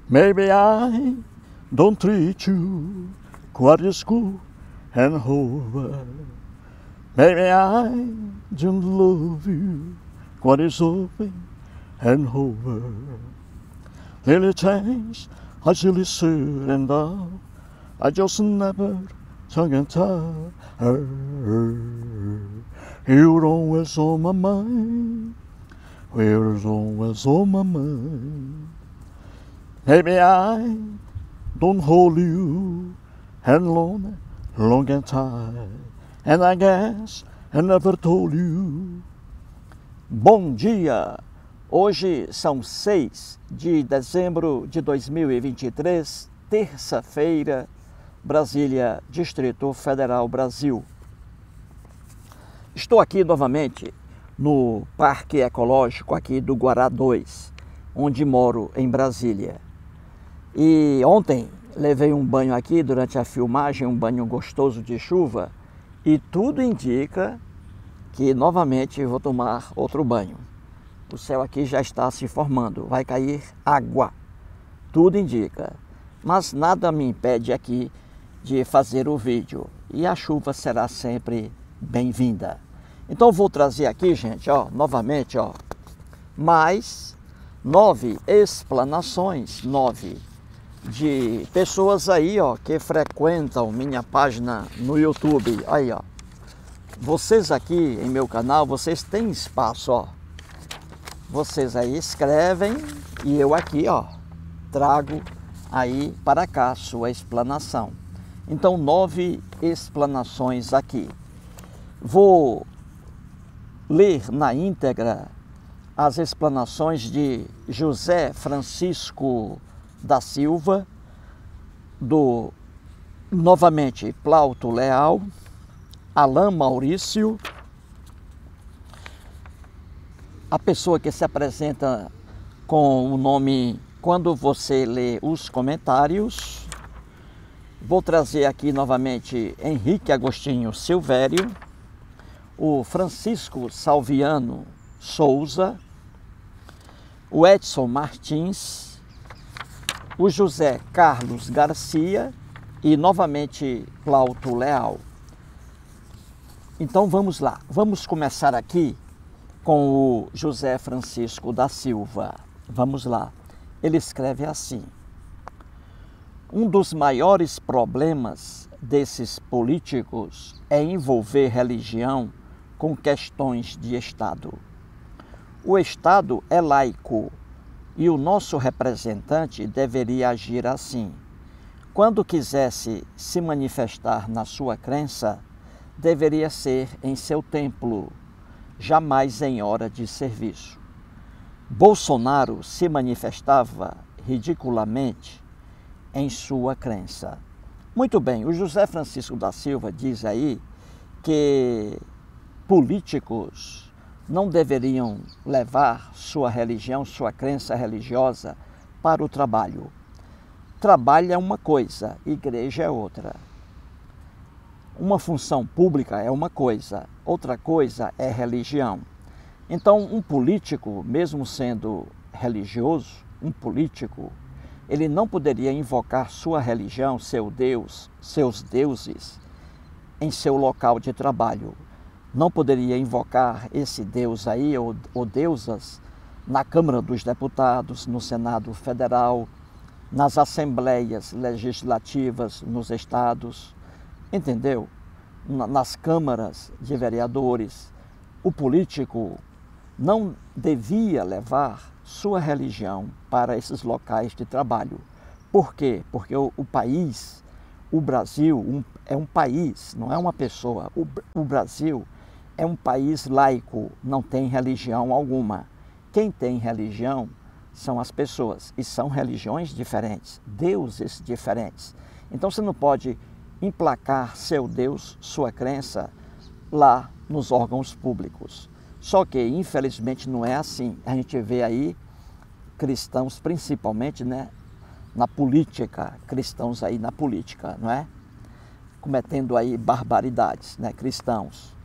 Maybe I don't treat you quite as good and over. Maybe I don't love you quite as open and over. Little things I silly said and I just never can tell her. You're always on my mind. You're always on my mind. Maybe I don't hold you and long and tired. And I guess I never told you. Bom dia! Hoje são 6 de dezembro de 2023, terça-feira, Brasília, Distrito Federal, Brasil. Estou aqui novamente no Parque Ecológico aqui do Guará 2, onde moro em Brasília. E ontem levei um banho aqui durante a filmagem, um banho gostoso de chuva, e tudo indica que novamente vou tomar outro banho. O céu aqui já está se formando, vai cair água, tudo indica. Mas nada me impede aqui de fazer o vídeo e a chuva será sempre bem-vinda. Então vou trazer aqui, gente, ó, novamente, ó, mais 9 explanações, 9 de pessoas aí, ó, que frequentam minha página no YouTube. Aí, ó, vocês aqui em meu canal, vocês têm espaço, ó. Vocês aí escrevem e eu aqui, ó, trago aí para cá sua explanação. Então, 9 explanações aqui. Vou ler na íntegra as explanações de José Francisco da Silva, do novamente Plauto Leal, Alain Maurício, a pessoa que se apresenta com o nome Quando Você Lê os Comentários. Vou trazer aqui novamente Henrique Agostinho Silvério, o Francisco Salviano Souza, o Edson Martins, o José Carlos Garcia e novamente Plauto Leal. Então vamos lá, vamos começar aqui com o José Francisco da Silva. Vamos lá, ele escreve assim: um dos maiores problemas desses políticos é envolver religião com questões de Estado. O Estado é laico e o nosso representante deveria agir assim. Quando quisesse se manifestar na sua crença, deveria ser em seu templo, jamais em hora de serviço. Bolsonaro se manifestava ridiculamente em sua crença. Muito bem, o José Francisco da Silva diz aí que políticos não deveriam levar sua religião, sua crença religiosa para o trabalho. Trabalho é uma coisa, igreja é outra. Uma função pública é uma coisa, outra coisa é religião. Então, um político, mesmo sendo religioso, um político, ele não poderia invocar sua religião, seu Deus, seus deuses, em seu local de trabalho. Não poderia invocar esse Deus aí, ou deusas, na Câmara dos Deputados, no Senado Federal, nas Assembleias Legislativas, nos estados, entendeu? Nas câmaras de vereadores. O político não devia levar sua religião para esses locais de trabalho. Por quê? Porque o país, o Brasil, é um país, não é uma pessoa. O Brasil é um país laico, não tem religião alguma. Quem tem religião são as pessoas, e são religiões diferentes, deuses diferentes. Então você não pode emplacar seu Deus, sua crença, lá nos órgãos públicos. Só que, infelizmente, não é assim. A gente vê aí cristãos, principalmente, né, na política, cristãos aí na política, não é? Cometendo aí barbaridades, né, cristãos.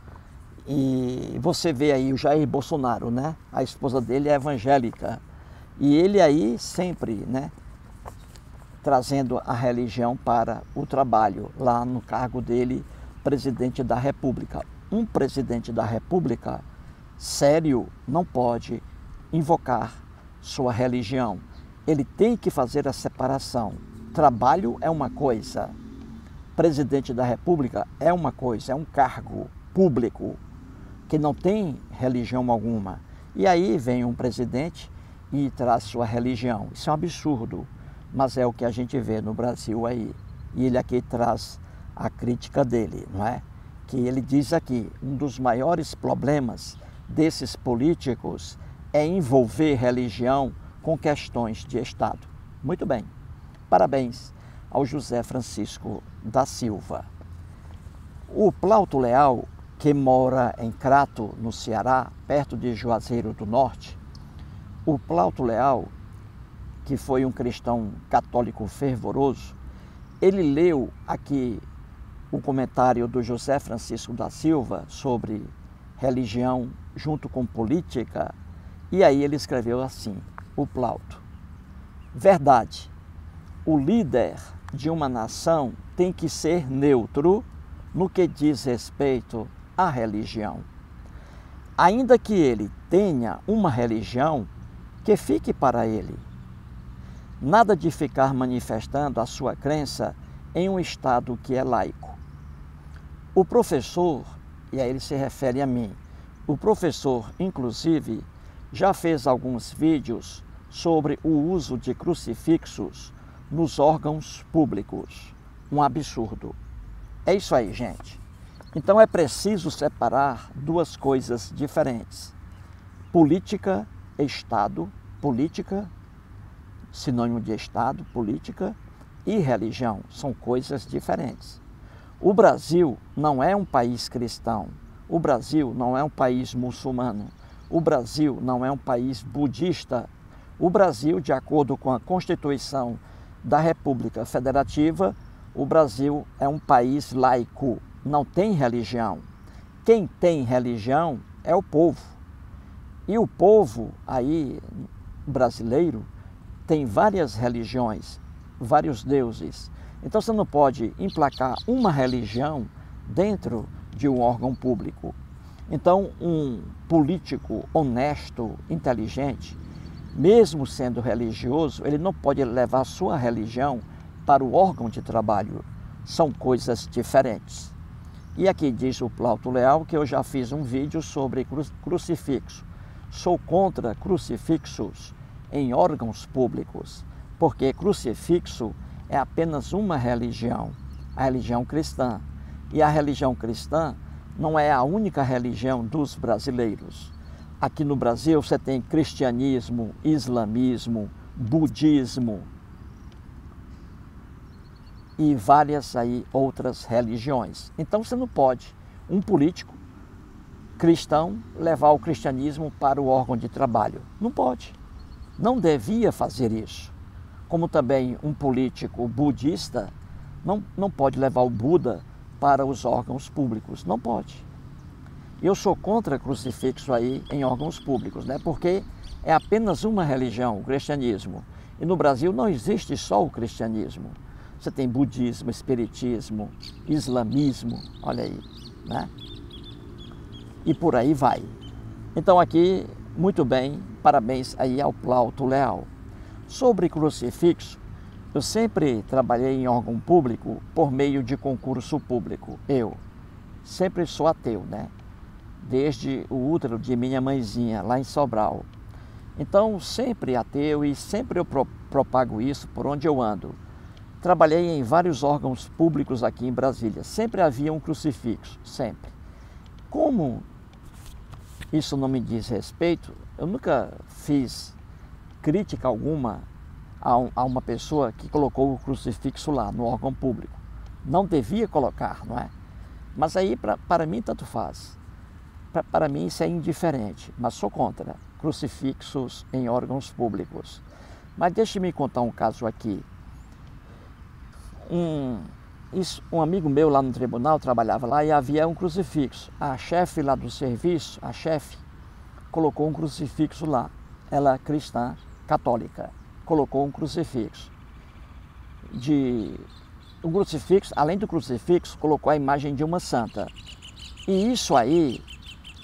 E você vê aí o Jair Bolsonaro, né? A esposa dele é evangélica. E ele aí sempre, né, trazendo a religião para o trabalho, lá no cargo dele, presidente da República. Um presidente da República sério não pode invocar sua religião. Ele tem que fazer a separação. Trabalho é uma coisa, presidente da República é uma coisa, é um cargo público que não tem religião alguma. E aí vem um presidente e traz sua religião. Isso é um absurdo, mas é o que a gente vê no Brasil aí. E ele aqui traz a crítica dele, não é? Que ele diz aqui, um dos maiores problemas desses políticos é envolver religião com questões de Estado. Muito bem, parabéns ao José Francisco da Silva. O Plauto Leal, que mora em Crato, no Ceará, perto de Juazeiro do Norte, o Plauto Leal, que foi um cristão católico fervoroso, ele leu aqui o comentário do José Francisco da Silva sobre religião junto com política, e aí ele escreveu assim, o Plauto: verdade, o líder de uma nação tem que ser neutro no que diz respeito à religião. Ainda que ele tenha uma religião, que fique para ele. Nada de ficar manifestando a sua crença em um Estado que é laico. O professor, e aí ele se refere a mim, o professor, inclusive, já fez alguns vídeos sobre o uso de crucifixos nos órgãos públicos. Um absurdo. É isso aí, gente. Então é preciso separar duas coisas diferentes. Política, Estado, política, sinônimo de Estado, política e religião. São coisas diferentes. O Brasil não é um país cristão. O Brasil não é um país muçulmano. O Brasil não é um país budista. O Brasil, de acordo com a Constituição da República Federativa, o Brasil é um país laico, não tem religião. Quem tem religião é o povo. E o povo aí brasileiro tem várias religiões, vários deuses. Então você não pode emplacar uma religião dentro de um órgão público. Então um político honesto, inteligente, mesmo sendo religioso, ele não pode levar sua religião para o órgão de trabalho. São coisas diferentes. E aqui diz o Plauto Leal que eu já fiz um vídeo sobre crucifixo. Sou contra crucifixos em órgãos públicos, porque crucifixo é apenas uma religião, a religião cristã. E a religião cristã não é a única religião dos brasileiros. Aqui no Brasil você tem cristianismo, islamismo, budismo e várias aí outras religiões. Então você não pode, um político cristão, levar o cristianismo para o órgão de trabalho. Não pode. Não devia fazer isso. Como também um político budista não pode levar o Buda para os órgãos públicos. Não pode. Eu sou contra crucifixo aí em órgãos públicos, né? Porque é apenas uma religião, o cristianismo. E no Brasil não existe só o cristianismo. Você tem budismo, espiritismo, islamismo, olha aí, né? E por aí vai. Então aqui, muito bem, parabéns aí ao Plauto Leal. Sobre crucifixo, eu sempre trabalhei em órgão público por meio de concurso público. Eu sempre sou ateu, né? Desde o útero de minha mãezinha, lá em Sobral. Então, sempre ateu e sempre eu propago isso por onde eu ando. Trabalhei em vários órgãos públicos aqui em Brasília. Sempre havia um crucifixo, sempre. Como isso não me diz respeito, eu nunca fiz crítica alguma a uma pessoa que colocou o crucifixo lá no órgão público. Não devia colocar, não é? Mas aí, para mim, tanto faz. Para mim, isso é indiferente, mas sou contra crucifixos em órgãos públicos. Mas deixe-me contar um caso aqui. Um amigo meu lá no tribunal trabalhava lá e havia um crucifixo. A chefe lá do serviço, a chefe, colocou um crucifixo lá. Ela, cristã, católica, colocou um crucifixo. o crucifixo, além do crucifixo, colocou a imagem de uma santa. E isso aí,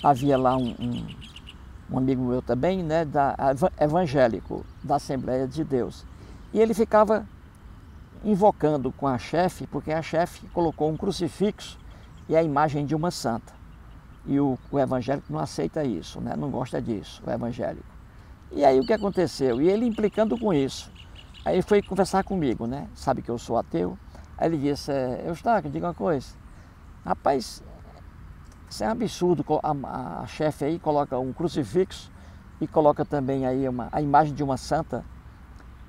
havia lá um amigo meu também, né, evangélico, da Assembleia de Deus. E ele ficava invocando com a chefe, porque a chefe colocou um crucifixo e a imagem de uma santa. E o evangélico não aceita isso, né, não gosta disso, o evangélico. E aí o que aconteceu? E ele implicando com isso. Aí ele foi conversar comigo, né, sabe que eu sou ateu. Aí ele disse, Eustáquio, diga uma coisa, rapaz, isso é um absurdo, a chefe aí coloca um crucifixo e coloca também aí a imagem de uma santa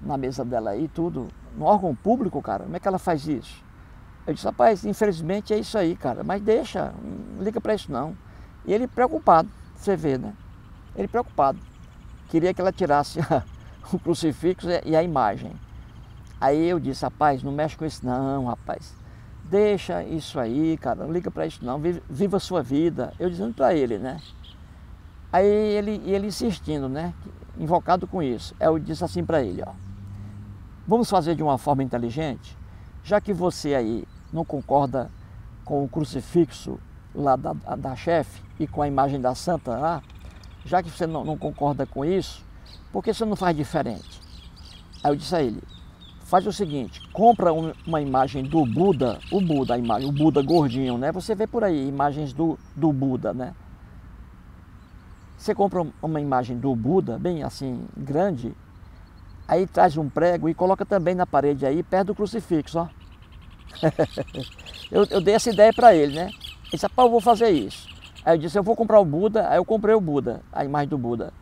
na mesa dela aí, tudo, no órgão público, cara, como é que ela faz isso? Eu disse, rapaz, infelizmente é isso aí, cara, mas deixa, não liga pra isso não. E ele preocupado, você vê, né, ele preocupado, queria que ela tirasse o crucifixo e a imagem. Aí eu disse, rapaz, não mexe com isso não, rapaz. Deixa isso aí, cara, não liga para isso não, viva a sua vida. Eu dizendo para ele, né? Aí ele insistindo, né? Invocado com isso. Aí eu disse assim para ele, ó. Vamos fazer de uma forma inteligente? Já que você aí não concorda com o crucifixo lá da chefe e com a imagem da santa lá, já que você não concorda com isso, por que você não faz diferente? Aí eu disse a ele, faz o seguinte, compra uma imagem do Buda, o Buda gordinho, né? Você vê por aí imagens do Buda, né? Você compra uma imagem do Buda, bem assim, grande, aí traz um prego e coloca também na parede aí, perto do crucifixo, ó. eu dei essa ideia para ele, né? Ele disse, rapaz, eu vou fazer isso. Aí eu disse, eu vou comprar o Buda, aí eu comprei o Buda, a imagem do Buda.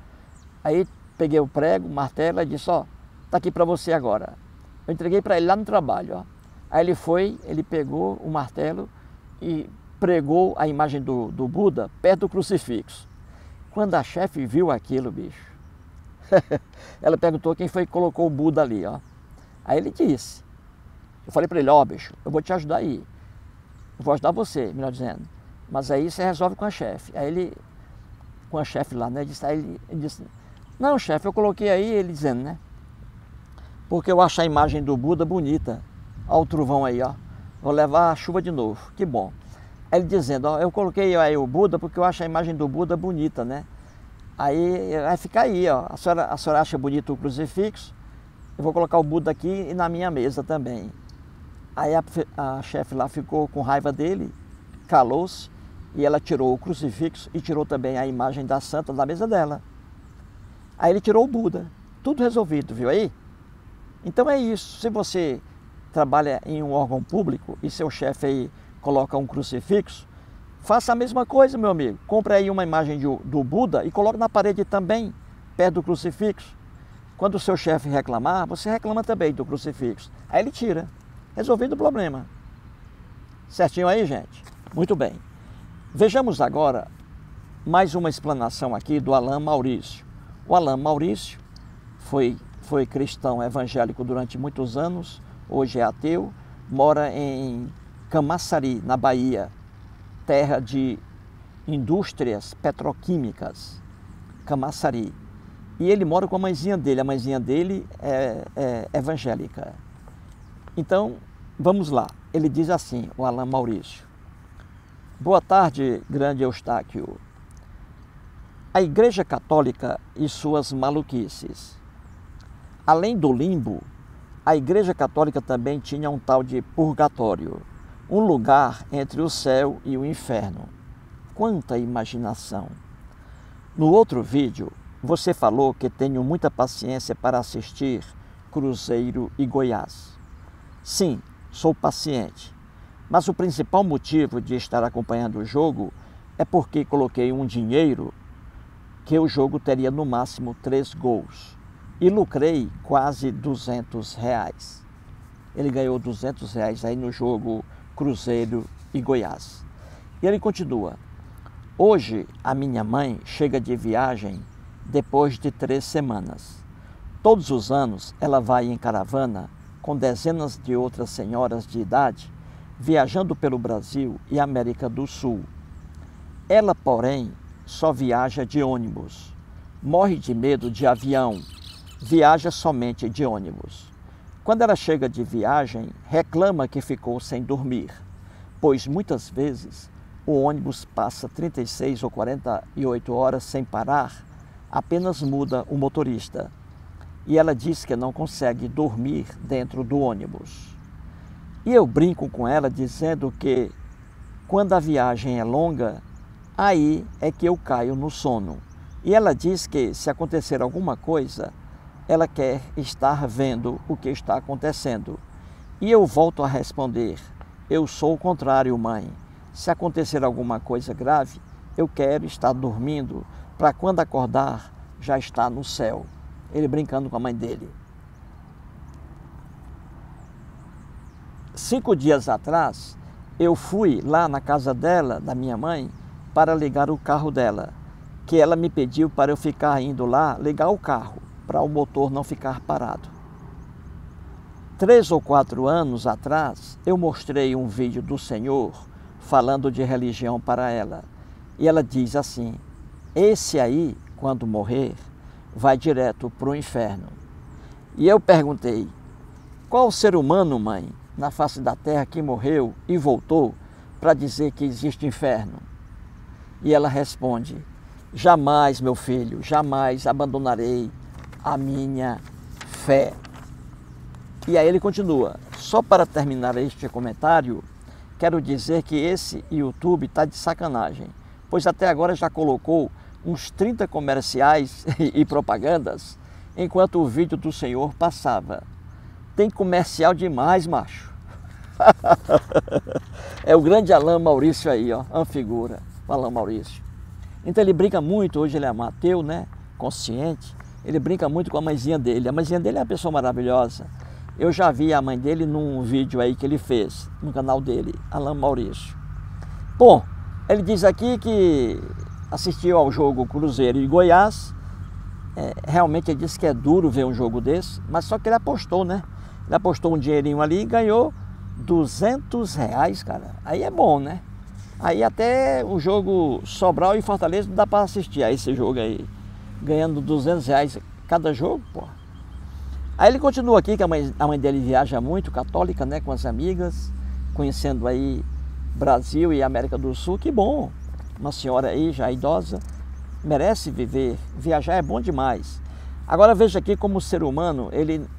Aí peguei o prego, o martelo e disse, ó, tá aqui para você agora. Eu entreguei para ele lá no trabalho, ó. Aí ele foi, ele pegou o martelo e pregou a imagem do Buda perto do crucifixo. Quando a chefe viu aquilo, bicho, ela perguntou quem foi que colocou o Buda ali, ó. Aí ele disse, eu falei para ele, ó, bicho, eu vou te ajudar aí. Eu vou ajudar você, melhor dizendo. Mas aí você resolve com a chefe. Aí ele, com a chefe lá, né, ele disse, não, chefe, eu coloquei aí, ele dizendo, né, porque eu acho a imagem do Buda bonita. Olha o trovão aí, ó. Vou levar a chuva de novo, que bom. Aí ele dizendo, ó, eu coloquei aí o Buda porque eu acho a imagem do Buda bonita, né? Aí vai ficar aí, ó. A senhora acha bonito o crucifixo? Eu vou colocar o Buda aqui e na minha mesa também. Aí a chefe lá ficou com raiva dele, calou-se, e ela tirou o crucifixo e tirou também a imagem da santa da mesa dela. Aí ele tirou o Buda. Tudo resolvido, viu aí? Então é isso, se você trabalha em um órgão público e seu chefe aí coloca um crucifixo, faça a mesma coisa, meu amigo. Compre aí uma imagem do Buda e coloque na parede também, perto do crucifixo. Quando o seu chefe reclamar, você reclama também do crucifixo. Aí ele tira. Resolvido o problema. Certinho aí, gente? Muito bem. Vejamos agora mais uma explanação aqui do Alain Maurício. O Alain Maurício foi cristão evangélico durante muitos anos, hoje é ateu, mora em Camaçari, na Bahia, terra de indústrias petroquímicas, Camaçari. E ele mora com a mãezinha dele é evangélica. Então, vamos lá. Ele diz assim, o Alain Maurício. Boa tarde, grande Eustáquio. A Igreja Católica e suas maluquices. Além do limbo, a Igreja Católica também tinha um tal de purgatório, um lugar entre o céu e o inferno. Quanta imaginação! No outro vídeo, você falou que tenho muita paciência para assistir Cruzeiro e Goiás. Sim, sou paciente, mas o principal motivo de estar acompanhando o jogo é porque coloquei um dinheiro que o jogo teria no máximo 3 gols. E lucrei quase R$200. Ele ganhou R$200 aí no jogo Cruzeiro e Goiás. E ele continua. Hoje a minha mãe chega de viagem depois de 3 semanas. Todos os anos ela vai em caravana com dezenas de outras senhoras de idade viajando pelo Brasil e América do Sul. Ela, porém, só viaja de ônibus. Morre de medo de avião. Viaja somente de ônibus. Quando ela chega de viagem, reclama que ficou sem dormir, pois muitas vezes o ônibus passa 36 ou 48 horas sem parar, apenas muda o motorista. E ela diz que não consegue dormir dentro do ônibus. E eu brinco com ela dizendo que quando a viagem é longa, aí é que eu caio no sono. E ela diz que se acontecer alguma coisa, ela quer estar vendo o que está acontecendo. E eu volto a responder, eu sou o contrário, mãe. Se acontecer alguma coisa grave, eu quero estar dormindo para quando acordar, já estar no céu. Ele brincando com a mãe dele. 5 dias atrás, eu fui lá na casa dela, da minha mãe, para ligar o carro dela, que ela me pediu para eu ficar indo lá ligar o carro, para o motor não ficar parado. 3 ou 4 anos atrás, eu mostrei um vídeo do Senhor falando de religião para ela. E ela diz assim, esse aí, quando morrer, vai direto para o inferno. E eu perguntei, qual ser humano, mãe, na face da terra que morreu e voltou para dizer que existe inferno? E ela responde, jamais, meu filho, jamais abandonarei a minha fé. E aí ele continua, só para terminar este comentário, quero dizer que esse YouTube está de sacanagem, pois até agora já colocou uns 30 comerciais e propagandas, enquanto o vídeo do Senhor passava. Tem comercial demais, macho. É o grande Alain Maurício aí, ó, uma figura, o Alain Maurício. Então ele brinca muito, hoje ele é ateu, né, consciente, ele brinca muito com a mãezinha dele. A mãezinha dele é uma pessoa maravilhosa. Eu já vi a mãe dele num vídeo aí que ele fez, no canal dele, Alain Maurício. Bom, ele diz aqui que assistiu ao jogo Cruzeiro e Goiás. Realmente ele disse que é duro ver um jogo desse, mas só que ele apostou, né? Ele apostou um dinheirinho ali e ganhou R$200, cara. Aí é bom, né? Aí até o jogo Sobral e Fortaleza não dá para assistir a esse jogo aí. Ganhando R$200 cada jogo, pô. Aí ele continua aqui que a mãe dele viaja muito, católica, né? Com as amigas, conhecendo aí Brasil e América do Sul. Que bom, uma senhora aí já idosa, merece viver, viajar é bom demais. Agora veja aqui como o ser humano,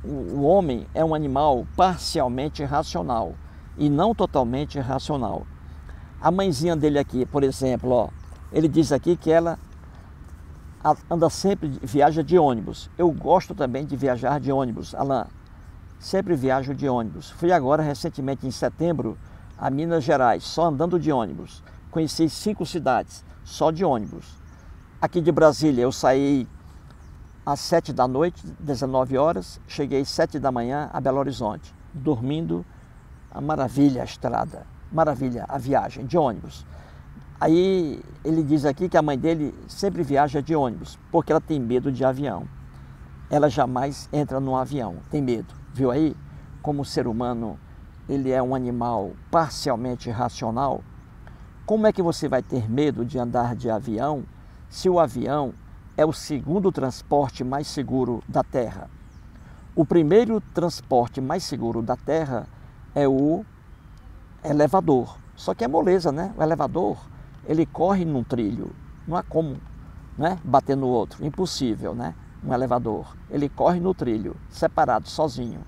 o homem é um animal parcialmente racional e não totalmente racional. A mãezinha dele aqui, por exemplo, ó, ele diz aqui que ela anda sempre, viaja de ônibus. Eu gosto também de viajar de ônibus, Alain. Sempre viajo de ônibus. Fui agora, recentemente, em setembro, a Minas Gerais, só andando de ônibus. Conheci 5 cidades, só de ônibus. Aqui de Brasília, eu saí às 7 da noite, 19 horas, cheguei às 7 da manhã a Belo Horizonte, dormindo, a maravilha a estrada, maravilha a viagem de ônibus. Aí ele diz aqui que a mãe dele sempre viaja de ônibus, porque ela tem medo de avião. Ela jamais entra num avião, tem medo. Viu aí? Como o ser humano, ele é um animal parcialmente racional. Como é que você vai ter medo de andar de avião se o avião é o segundo transporte mais seguro da Terra? O primeiro transporte mais seguro da Terra é o elevador. Só que é moleza, né? O elevador, ele corre num trilho. Não há como, né, bater no outro. Impossível, né? Um elevador. Ele corre no trilho, separado, sozinho.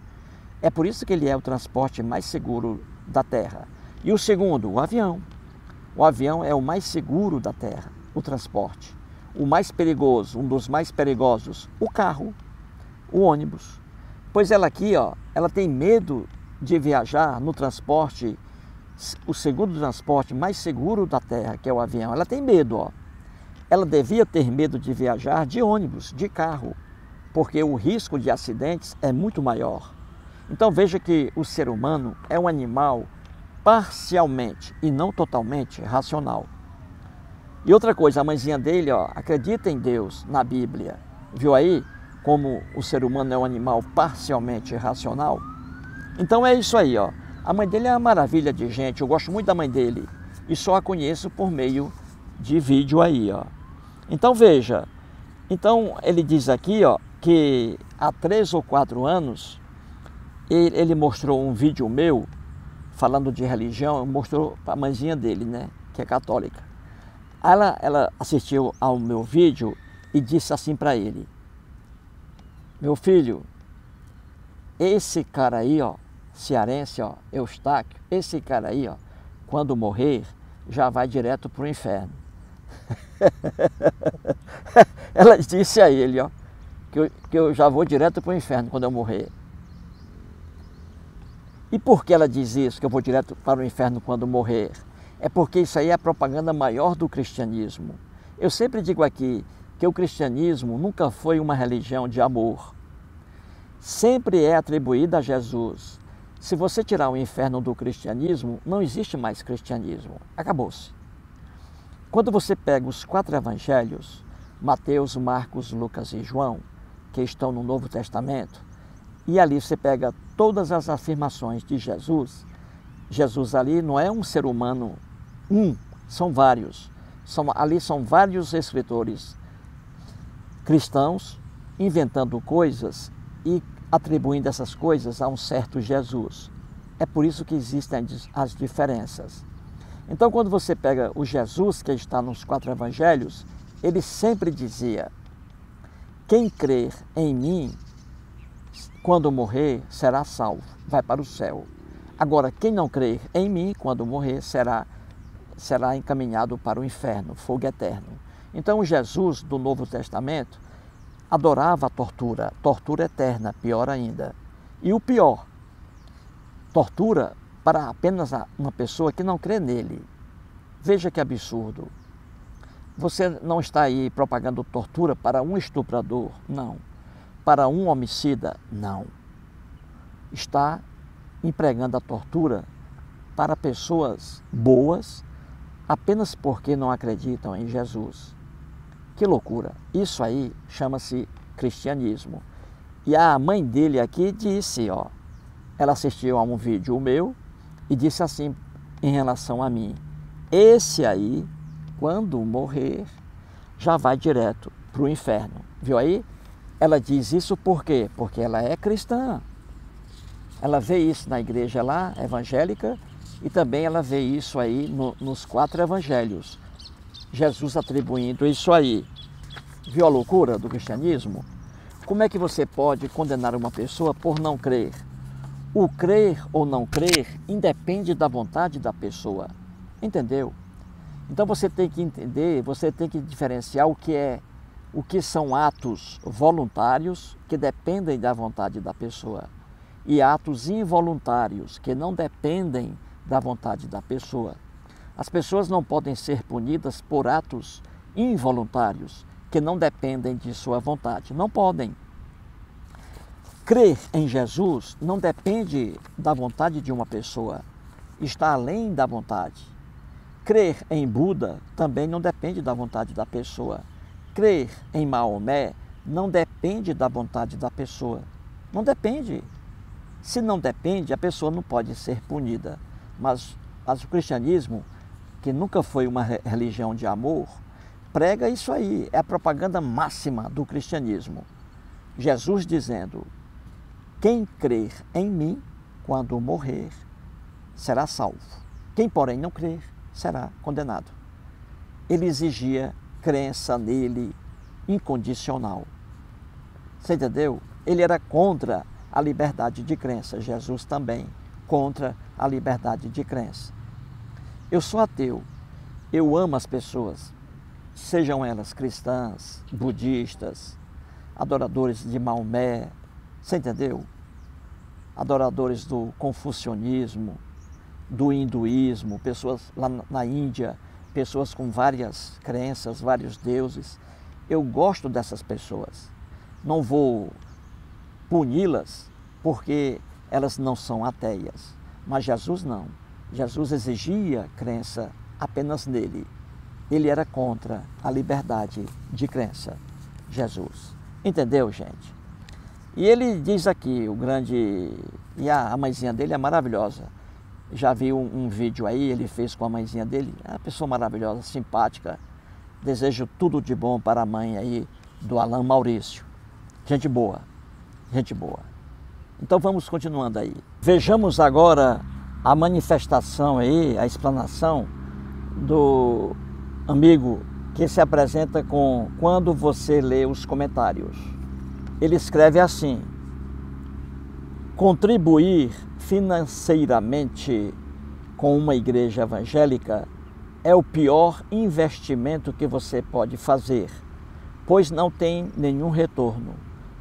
É por isso que ele é o transporte mais seguro da Terra. E o segundo, o avião. O avião é o mais seguro da Terra, o transporte. O mais perigoso, um dos mais perigosos, o carro, o ônibus. Pois ela aqui, ó, ela tem medo de viajar no transporte, o segundo transporte mais seguro da Terra, que é o avião. Ela tem medo, ó. Ela devia ter medo de viajar de ônibus, de carro, porque o risco de acidentes é muito maior. Então veja que o ser humano é um animal parcialmente e não totalmente racional. E outra coisa, a mãezinha dele, ó, acredita em Deus, na Bíblia. Viu aí como o ser humano é um animal parcialmente racional? Então é isso aí, ó. A mãe dele é uma maravilha de gente, eu gosto muito da mãe dele e só a conheço por meio de vídeo aí, ó. Então veja, então ele diz aqui, ó, que há 3 ou 4 anos ele mostrou um vídeo meu, falando de religião, mostrou para a mãezinha dele, né, que é católica. Ela assistiu ao meu vídeo e disse assim para ele: meu filho, esse cara aí, ó, cearense, ó, Eustáquio, esse cara aí, ó, quando morrer, já vai direto para o inferno. Ela disse a ele, ó, que eu já vou direto para o inferno quando eu morrer. E por que ela diz isso, que eu vou direto para o inferno quando morrer? É porque isso aí é a propaganda maior do cristianismo. Eu sempre digo aqui que o cristianismo nunca foi uma religião de amor. Sempre é atribuída a Jesus. Se você tirar o inferno do cristianismo, não existe mais cristianismo. Acabou-se. Quando você pega os 4 evangelhos, Mateus, Marcos, Lucas e João, que estão no Novo Testamento, e ali você pega todas as afirmações de Jesus. Jesus ali não é um ser humano, são vários. Ali são vários escritores cristãos inventando coisas e atribuindo essas coisas a um certo Jesus. É por isso que existem as diferenças. Então, quando você pega o Jesus que está nos 4 evangelhos, ele sempre dizia: quem crer em mim, quando morrer, será salvo, vai para o céu. Agora, quem não crer em mim, quando morrer, será encaminhado para o inferno, fogo eterno. Então, o Jesus do Novo Testamento adorava a tortura eterna, pior ainda. E o pior, tortura para apenas uma pessoa que não crê nele. Veja que absurdo. Você não está aí propagando tortura para um estuprador, não. Para um homicida, não. Está empregando a tortura para pessoas boas apenas porque não acreditam em Jesus. Que loucura! Isso aí chama-se cristianismo. E a mãe dele aqui disse, ó, ela assistiu a um vídeo meu e disse assim em relação a mim: esse aí, quando morrer, já vai direto para o inferno. Viu aí? Ela diz isso por quê? Porque ela é cristã. Ela vê isso na igreja lá, evangélica, e também ela vê isso aí nos 4 evangelhos. Jesus atribuindo isso aí. Viu a loucura do cristianismo? Como é que você pode condenar uma pessoa por não crer? O crer ou não crer independe da vontade da pessoa. Entendeu? Então você tem que entender, você tem que diferenciar o que são atos voluntários que dependem da vontade da pessoa e atos involuntários que não dependem da vontade da pessoa. As pessoas não podem ser punidas por atos involuntários que não dependem de sua vontade. Não podem. Crer em Jesus não depende da vontade de uma pessoa, está além da vontade. Crer em Buda também não depende da vontade da pessoa. Crer em Maomé não depende da vontade da pessoa. Não depende. Se não depende, a pessoa não pode ser punida. Mas o cristianismo, que nunca foi uma religião de amor, prega isso aí. É a propaganda máxima do cristianismo. Jesus dizendo: quem crer em mim, quando morrer, será salvo. Quem, porém, não crer, será condenado. Ele exigia crença nele incondicional. Você entendeu? Ele era contra a liberdade de crença. Jesus também contra a liberdade de crença. Eu sou ateu. Eu amo as pessoas, sejam elas cristãs, budistas, adoradores de Maomé, você entendeu? Adoradores do confucionismo, do hinduísmo, pessoas lá na Índia, pessoas com várias crenças, vários deuses. Eu gosto dessas pessoas. Não vou puni-las porque elas não são ateias. Mas Jesus não. Jesus exigia crença apenas nele. Ele era contra a liberdade de crença. Jesus. Entendeu, gente? E ele diz aqui, o grande... E a mãezinha dele é maravilhosa. Já vi um vídeo aí, ele fez com a mãezinha dele. É uma pessoa maravilhosa, simpática. Desejo tudo de bom para a mãe aí do Alain Maurício. Gente boa, gente boa. Então vamos continuando aí. Vejamos agora a manifestação aí, a explanação do amigo que se apresenta com quando você lê os comentários. Ele escreve assim: contribuir financeiramente com uma igreja evangélica é o pior investimento que você pode fazer, pois não tem nenhum retorno,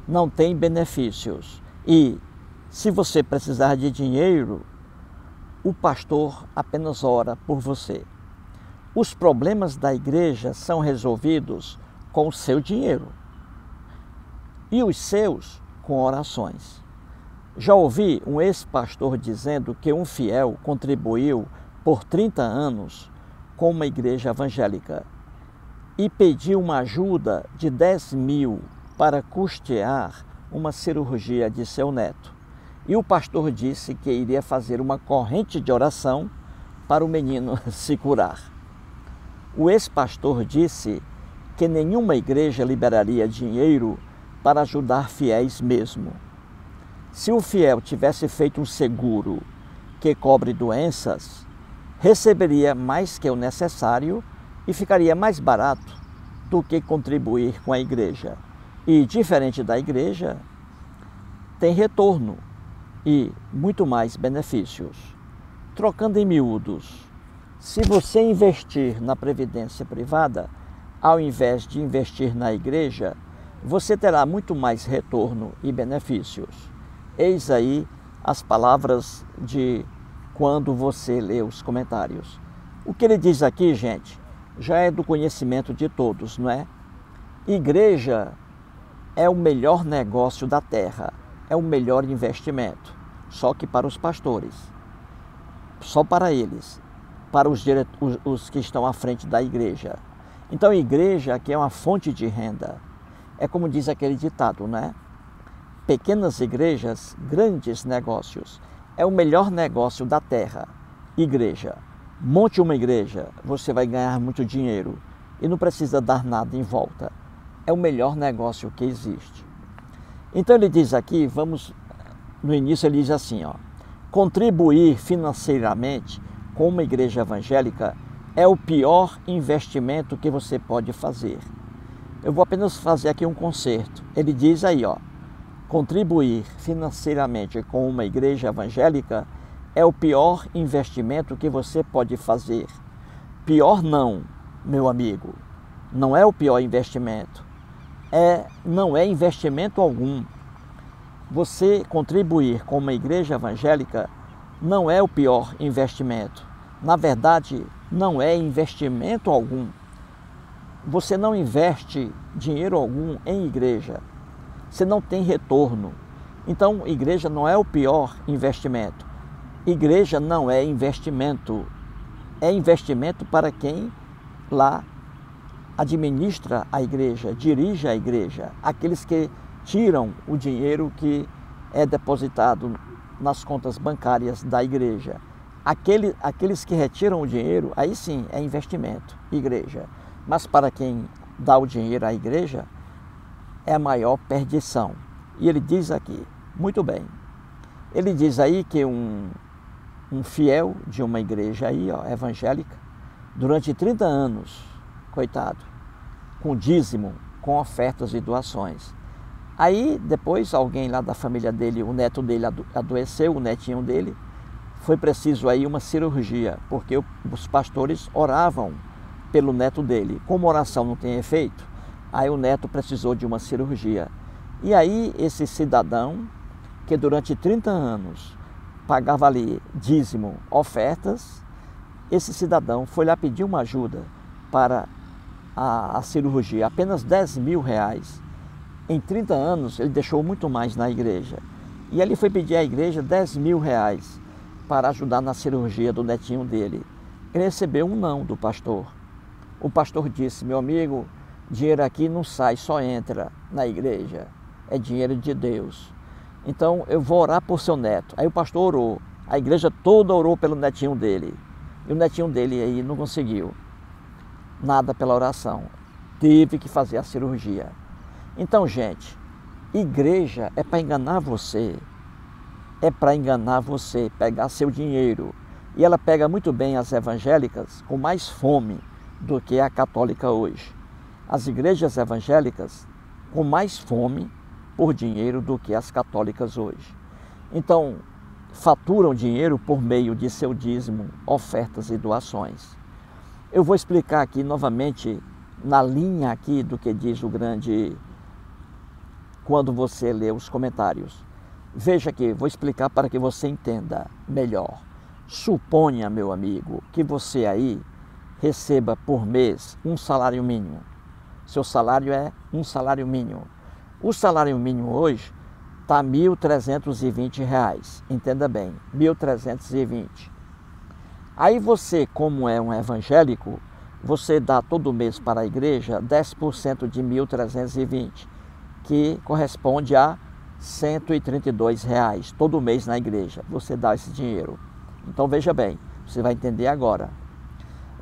não tem benefícios e, se você precisar de dinheiro, o pastor apenas ora por você. Os problemas da igreja são resolvidos com o seu dinheiro e os seus com orações. Já ouvi um ex-pastor dizendo que um fiel contribuiu por 30 anos com uma igreja evangélica e pediu uma ajuda de 10 mil para custear uma cirurgia de seu neto. E o pastor disse que iria fazer uma corrente de oração para o menino se curar. O ex-pastor disse que nenhuma igreja liberaria dinheiro para ajudar fiéis mesmo. Se o fiel tivesse feito um seguro que cobre doenças, receberia mais que o necessário e ficaria mais barato do que contribuir com a igreja. E, diferente da igreja, tem retorno e muito mais benefícios. Trocando em miúdos, se você investir na previdência privada, ao invés de investir na igreja, você terá muito mais retorno e benefícios. Eis aí as palavras de quando você lê os comentários. O que ele diz aqui, gente, já é do conhecimento de todos, não é? Igreja é o melhor negócio da terra, é o melhor investimento, só que para os pastores, só para eles, para os que estão à frente da igreja. Então, a igreja aqui é uma fonte de renda. É como diz aquele ditado, né? Pequenas igrejas, grandes negócios. É o melhor negócio da terra. Igreja. Monte uma igreja, você vai ganhar muito dinheiro e não precisa dar nada em volta. É o melhor negócio que existe. Então ele diz aqui, no início ele diz assim, ó: contribuir financeiramente com uma igreja evangélica é o pior investimento que você pode fazer. Eu vou apenas fazer aqui um concerto. Ele diz aí, ó: contribuir financeiramente com uma igreja evangélica é o pior investimento que você pode fazer. Pior não, meu amigo. Não é o pior investimento. Não é investimento algum. Você contribuir com uma igreja evangélica não é o pior investimento. Na verdade, não é investimento algum. Você não investe dinheiro algum em igreja. Você não tem retorno. Então, igreja não é o pior investimento. Igreja não é investimento. É investimento para quem lá administra a igreja, dirige a igreja. Aqueles que tiram o dinheiro que é depositado nas contas bancárias da igreja. Aqueles que retiram o dinheiro, aí sim é investimento, igreja. Mas para quem dá o dinheiro à igreja, é a maior perdição. E ele diz aqui, muito bem, ele diz aí que um fiel de uma igreja aí, ó, evangélica, durante 30 anos, coitado, com dízimo, com ofertas e doações. Aí depois alguém lá da família dele, o neto dele adoeceu, o netinho dele, foi preciso aí uma cirurgia, porque os pastores oravam pelo neto dele. Como a oração não tem efeito, aí o neto precisou de uma cirurgia. E aí esse cidadão, que durante 30 anos pagava ali dízimo, ofertas, esse cidadão foi lá pedir uma ajuda para a cirurgia, apenas 10 mil reais. Em 30 anos ele deixou muito mais na igreja. E ele foi pedir à igreja 10 mil reais para ajudar na cirurgia do netinho dele. Ele recebeu um não do pastor. O pastor disse: meu amigo, dinheiro aqui não sai, só entra na igreja. É dinheiro de Deus. Então eu vou orar por seu neto. Aí o pastor orou. A igreja toda orou pelo netinho dele. E o netinho dele aí não conseguiu nada pela oração. Teve que fazer a cirurgia. Então, gente, igreja é para enganar você. é para enganar você, pegar seu dinheiro. E ela pega muito bem as evangélicas com mais fome do que a católica hoje. As igrejas evangélicas com mais fome por dinheiro do que as católicas hoje. Então, faturam dinheiro por meio de seu dízimo, ofertas e doações. Eu vou explicar aqui novamente, na linha aqui do que diz o grande, quando você lê os comentários. Veja aqui, vou explicar para que você entenda melhor. Suponha, meu amigo, que você aí receba por mês um salário mínimo. Seu salário é um salário mínimo. O salário mínimo hoje está R$ 1.320. Entenda bem, 1.320. Aí você, como é um evangélico, você dá todo mês para a igreja 10% de 1.320, que corresponde a R$ 132 todo mês na igreja. Você dá esse dinheiro. Então veja bem, você vai entender agora.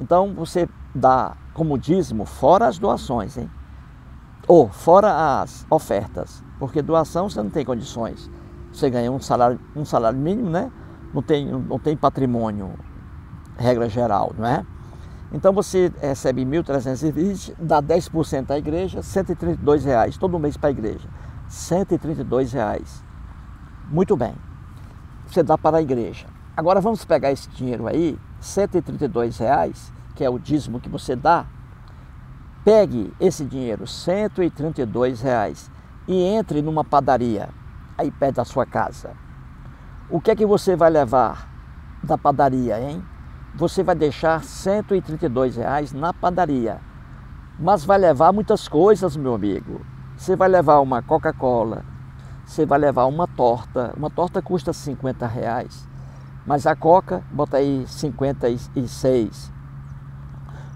Então você dá como dízimo fora as doações, hein? Ou fora as ofertas, porque doação você não tem condições. Você ganha um salário mínimo, né? Não tem patrimônio, regra geral, não é? Então você recebe 1.320, dá 10% à igreja, R$ 132, todo mês para a igreja. R$ 132. Muito bem. Você dá para a igreja. Agora vamos pegar esse dinheiro aí, R$ 132, que é o dízimo que você dá. Pegue esse dinheiro, R$ 132, e entre numa padaria, aí perto da sua casa. O que é que você vai levar da padaria, hein? Você vai deixar R$ 132 na padaria, mas vai levar muitas coisas, meu amigo. Você vai levar uma Coca-Cola, você vai levar uma torta custa R$ 50, mas a Coca, bota aí 56.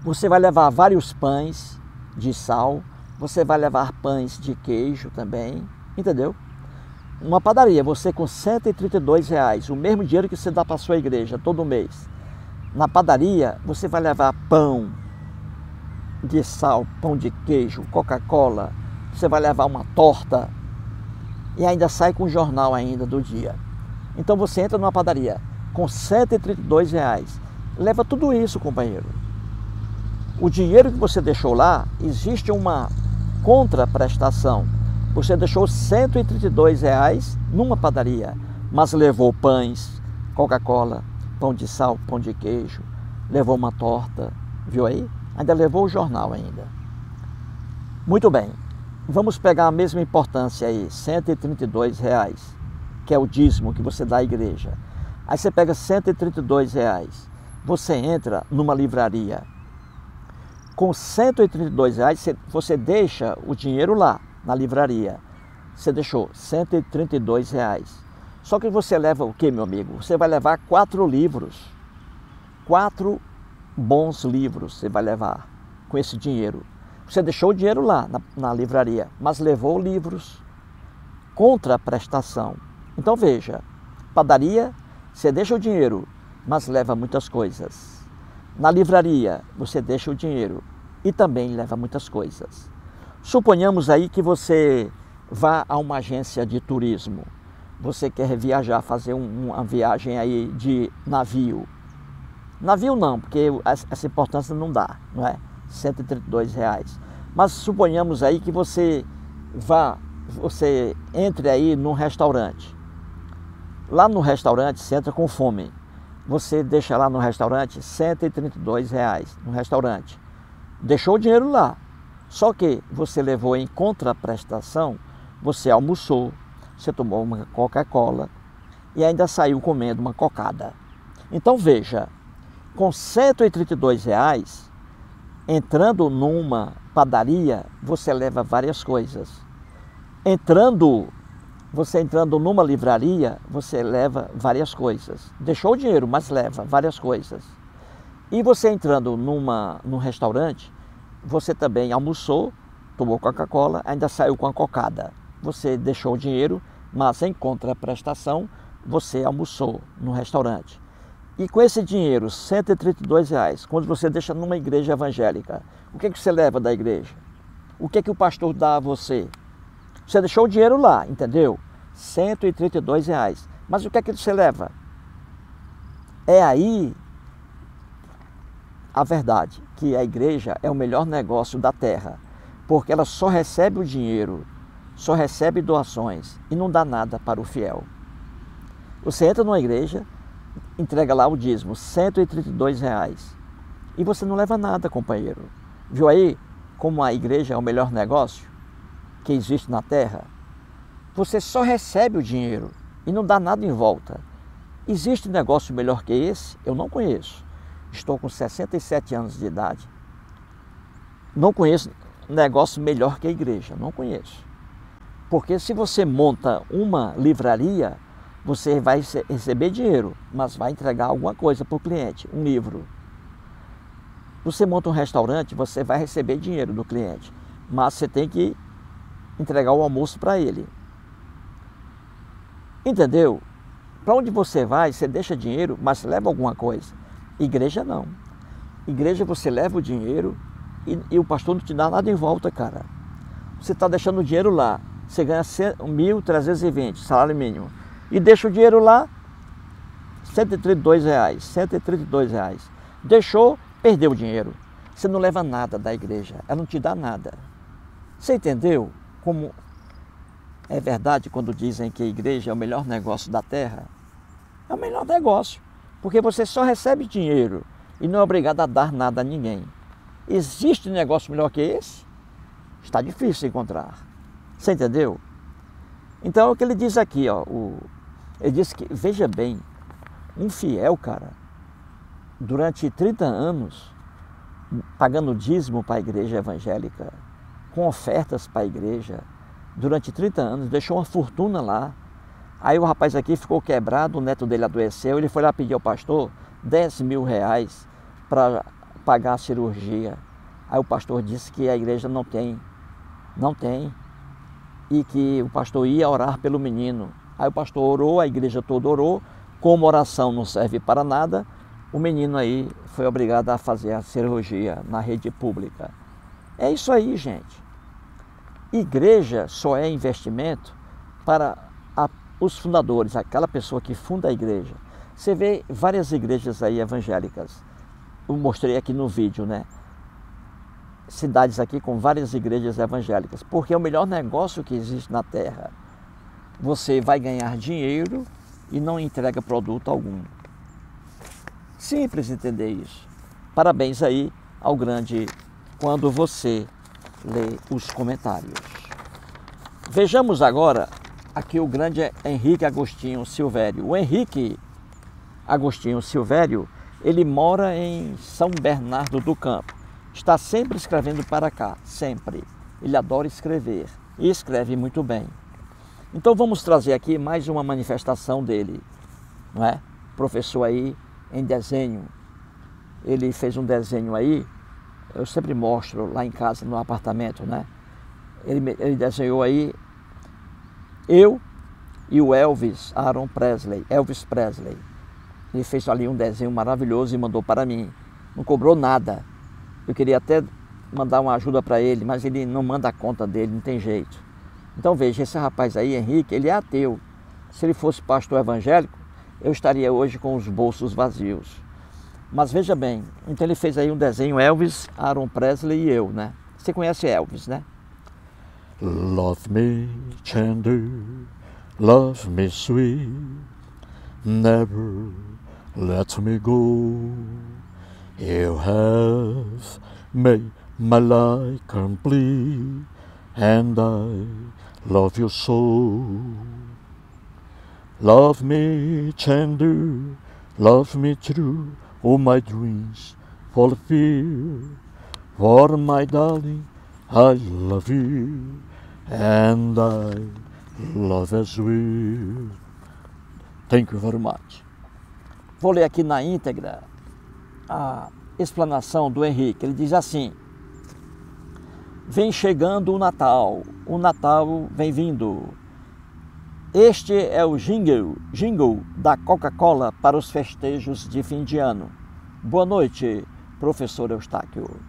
Você vai levar vários pães de sal, você vai levar pães de queijo também, entendeu? Uma padaria, você com R$ 132, o mesmo dinheiro que você dá para a sua igreja todo mês. Na padaria, você vai levar pão de sal, pão de queijo, Coca-Cola, você vai levar uma torta e ainda sai com o jornal ainda do dia. Então você entra numa padaria com R$ 132, leva tudo isso, companheiro. O dinheiro que você deixou lá, existe uma contraprestação. Você deixou R$ 132 numa padaria, mas levou pães, Coca-Cola, pão de sal, pão de queijo, levou uma torta, viu aí? Ainda levou o jornal ainda. Muito bem, vamos pegar a mesma importância aí, R$ 132, que é o dízimo que você dá à igreja. Aí você pega R$ 132, você entra numa livraria. Com R$ 132, você deixa o dinheiro lá, na livraria. Você deixou R$ 132. Só que você leva o que, meu amigo? Você vai levar 4 livros. 4 bons livros você vai levar com esse dinheiro. Você deixou o dinheiro lá na livraria, mas levou livros contra a prestação. Então veja, padaria, você deixa o dinheiro, mas leva muitas coisas. Na livraria, você deixa o dinheiro e também leva muitas coisas. Suponhamos aí que você vá a uma agência de turismo. Você quer viajar, fazer uma viagem aí de navio. Navio não, porque essa importância não dá, não é? R$ 132. Mas suponhamos aí que você entre aí num restaurante. Lá no restaurante, você entra com fome. Você deixa lá no restaurante R$ 132 no restaurante. Deixou o dinheiro lá. Só que você levou em contraprestação, você almoçou, você tomou uma Coca-Cola e ainda saiu comendo uma cocada. Então veja, com R$ 132, entrando numa padaria, você leva várias coisas. Você entrando numa livraria, você leva várias coisas. Deixou o dinheiro, mas leva várias coisas. E você entrando num restaurante, você também almoçou, tomou Coca-Cola, ainda saiu com a cocada. Você deixou o dinheiro, mas em contraprestação, você almoçou no restaurante. E com esse dinheiro, R$ 132, quando você deixa numa igreja evangélica, o que você leva da igreja? O que o pastor dá a você? Você deixou o dinheiro lá, entendeu? R$ 132. Mas o que é que você leva? É aí a verdade, que a igreja é o melhor negócio da terra, porque ela só recebe o dinheiro, só recebe doações e não dá nada para o fiel. Você entra numa igreja, entrega lá o dízimo, R$ 132, e você não leva nada, companheiro. Viu aí como a igreja é o melhor negócio que existe na terra? Você só recebe o dinheiro e não dá nada em volta. Existe negócio melhor que esse? Eu não conheço. Estou com 67 anos de idade. Não conheço negócio melhor que a igreja, não conheço. Porque se você monta uma livraria, você vai receber dinheiro, mas vai entregar alguma coisa para o cliente, um livro. Você monta um restaurante, você vai receber dinheiro do cliente, mas você tem que entregar o almoço para ele. Entendeu? Para onde você vai, você deixa dinheiro, mas leva alguma coisa. Igreja não. Igreja você leva o dinheiro e o pastor não te dá nada em volta, cara. Você está deixando o dinheiro lá, você ganha 1.320, salário mínimo, e deixa o dinheiro lá, R$ 132. Deixou, perdeu o dinheiro. Você não leva nada da igreja, ela não te dá nada. Você entendeu como é verdade quando dizem que a igreja é o melhor negócio da terra? É o melhor negócio, porque você só recebe dinheiro e não é obrigado a dar nada a ninguém. Existe negócio melhor que esse? Está difícil encontrar. Você entendeu? Então é o que ele diz aqui, ó. Ele diz que, veja bem, um fiel, cara, durante 30 anos, pagando dízimo para a igreja evangélica, com ofertas para a igreja, durante 30 anos, deixou uma fortuna lá. Aí o rapaz aqui ficou quebrado, o neto dele adoeceu, ele foi lá pedir ao pastor R$ 10.000 para pagar a cirurgia. Aí o pastor disse que a igreja não tem, e que o pastor ia orar pelo menino. Aí o pastor orou, a igreja toda orou, como oração não serve para nada, o menino aí foi obrigado a fazer a cirurgia na rede pública. É isso aí, gente. Igreja só é investimento para os fundadores, aquela pessoa que funda a igreja. Você vê várias igrejas aí evangélicas. Eu mostrei aqui no vídeo, né? Cidades aqui com várias igrejas evangélicas, porque é o melhor negócio que existe na terra. Você vai ganhar dinheiro e não entrega produto algum. Simples entender isso. Parabéns aí ao grande quando você lê os comentários. Vejamos agora aqui o grande Henrique Agostinho Silvério. O Henrique Agostinho Silvério, ele mora em São Bernardo do Campo. Está sempre escrevendo para cá, sempre. Ele adora escrever e escreve muito bem. Então vamos trazer aqui mais uma manifestação dele, não é? Professor aí em desenho. Ele fez um desenho aí, eu sempre mostro lá em casa, no apartamento, né? Ele desenhou aí eu e o Elvis Presley. Ele fez ali um desenho maravilhoso e mandou para mim. Não cobrou nada. Eu queria até mandar uma ajuda para ele, mas ele não manda a conta dele, não tem jeito. Então veja, esse rapaz aí, Henrique, ele é ateu. Se ele fosse pastor evangélico, eu estaria hoje com os bolsos vazios. Mas veja bem, então ele fez aí um desenho, Elvis, Aaron Presley e eu, né? Você conhece Elvis, né? Love me tender, love me sweet, never let me go. You have made my life complete, and I love you so. Love me tender, love me true, all my dreams fulfill. For my darling, I love you, and I love as well. Thank you very much. Vou ler aqui na íntegra a explanação do Henrique. Ele diz assim: vem chegando o Natal vem vindo. Este é o jingle da Coca-Cola para os festejos de fim de ano. Boa noite, professor Eustáquio.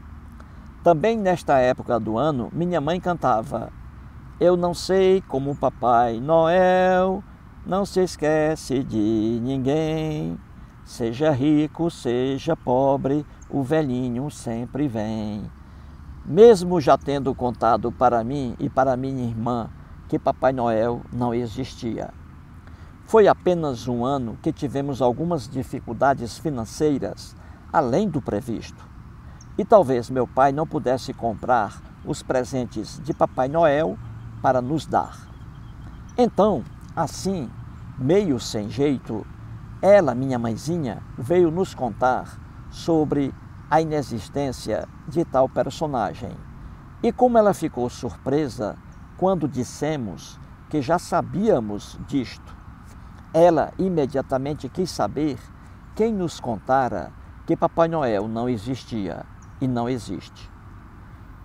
Também nesta época do ano, minha mãe cantava: eu não sei como o Papai Noel não se esquece de ninguém. Seja rico, seja pobre, o velhinho sempre vem. Mesmo já tendo contado para mim e para minha irmã que Papai Noel não existia. Foi apenas um ano que tivemos algumas dificuldades financeiras, além do previsto. E talvez meu pai não pudesse comprar os presentes de Papai Noel para nos dar. Então, assim, meio sem jeito, ela, minha mãezinha, veio nos contar sobre a inexistência de tal personagem. E como ela ficou surpresa quando dissemos que já sabíamos disto. Ela imediatamente quis saber quem nos contara que Papai Noel não existia e não existe.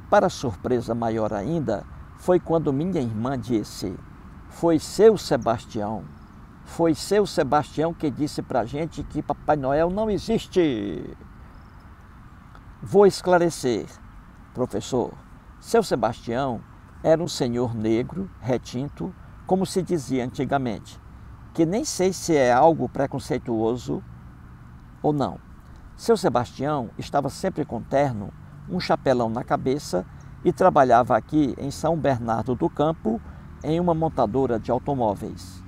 Para surpresa maior ainda, foi quando minha irmã disse: foi seu Sebastião. Foi seu Sebastião que disse para a gente que Papai Noel não existe. Vou esclarecer, professor. Seu Sebastião era um senhor negro, retinto, como se dizia antigamente, que nem sei se é algo preconceituoso ou não. Seu Sebastião estava sempre com terno, um chapelão na cabeça e trabalhava aqui em São Bernardo do Campo, em uma montadora de automóveis.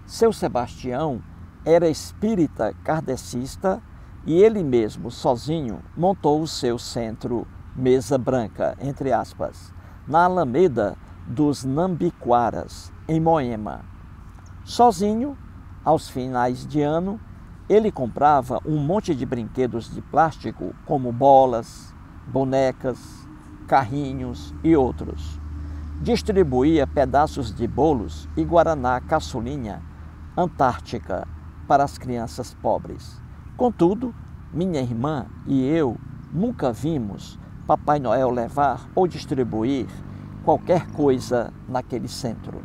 Seu Sebastião era espírita kardecista e ele mesmo, sozinho, montou o seu centro Mesa Branca, entre aspas, na Alameda dos Nambiquaras, em Moema. Sozinho, aos finais de ano, ele comprava um monte de brinquedos de plástico, como bolas, bonecas, carrinhos e outros. Distribuía pedaços de bolos e guaraná caçulinha Antártica para as crianças pobres. Contudo, minha irmã e eu nunca vimos Papai Noel levar ou distribuir qualquer coisa naquele centro.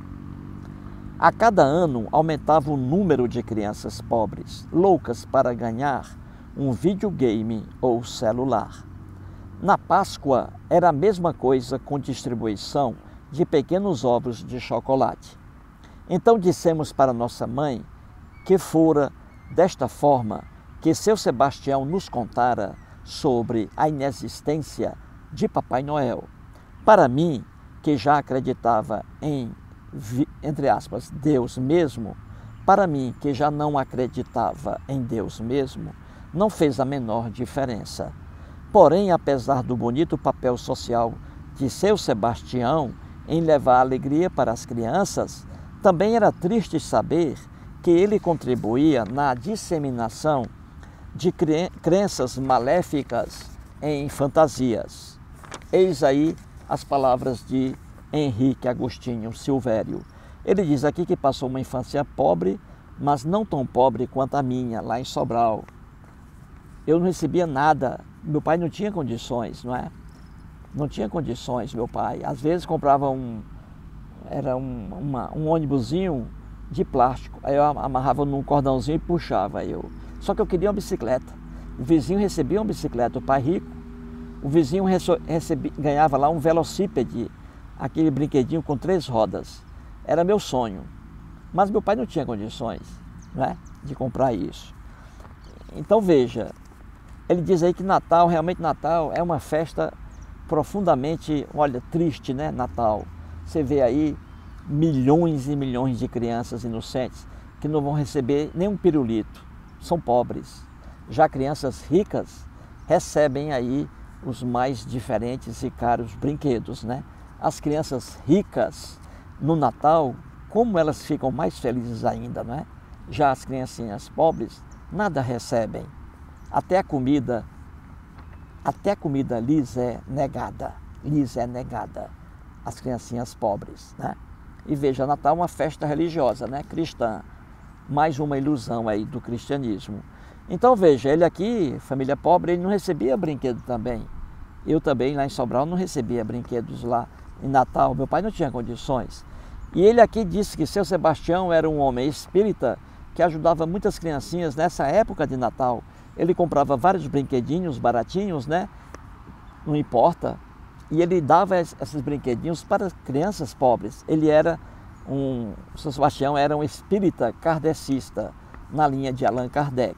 A cada ano aumentava o número de crianças pobres, loucas para ganhar um videogame ou celular. Na Páscoa era a mesma coisa com distribuição de pequenos ovos de chocolate. Então dissemos para nossa mãe que fora desta forma que seu Sebastião nos contara sobre a inexistência de Papai Noel. Para mim, que já acreditava em, entre aspas, Deus mesmo, para mim, que já não acreditava em Deus mesmo, não fez a menor diferença. Porém, apesar do bonito papel social de seu Sebastião em levar alegria para as crianças, também era triste saber que ele contribuía na disseminação de crenças maléficas em fantasias. Eis aí as palavras de Henrique Agostinho Silvério. Ele diz aqui que passou uma infância pobre, mas não tão pobre quanto a minha, lá em Sobral. Eu não recebia nada, meu pai não tinha condições, não é? Não tinha condições, meu pai. Às vezes comprava um ônibusinho de plástico, aí eu amarrava num cordãozinho e puxava. Só que eu queria uma bicicleta. O vizinho recebia uma bicicleta, o pai rico. O vizinho ganhava lá um velocípede, aquele brinquedinho com 3 rodas. Era meu sonho. Mas meu pai não tinha condições, né, de comprar isso. Então veja, ele diz aí que Natal, realmente Natal é uma festa profundamente, olha, triste, né, Natal. Você vê aí milhões e milhões de crianças inocentes que não vão receber nenhum pirulito, são pobres. Já crianças ricas recebem aí os mais diferentes e caros brinquedos, né? As crianças ricas no Natal, como elas ficam mais felizes ainda, né? Já as criancinhas pobres nada recebem. Até a comida lhes é negada, as criancinhas pobres, né? E veja, Natal é uma festa religiosa, né? Cristã, mais uma ilusão aí do cristianismo. Então veja, ele aqui, família pobre, ele não recebia brinquedo também. Eu também, lá em Sobral, não recebia brinquedos lá em Natal, meu pai não tinha condições. E ele aqui disse que seu Sebastião era um homem espírita que ajudava muitas criancinhas nessa época de Natal. Ele comprava vários brinquedinhos baratinhos, né? Não importa. E ele dava esses brinquedinhos para crianças pobres. Ele era São Sebastião era um espírita kardecista na linha de Allan Kardec.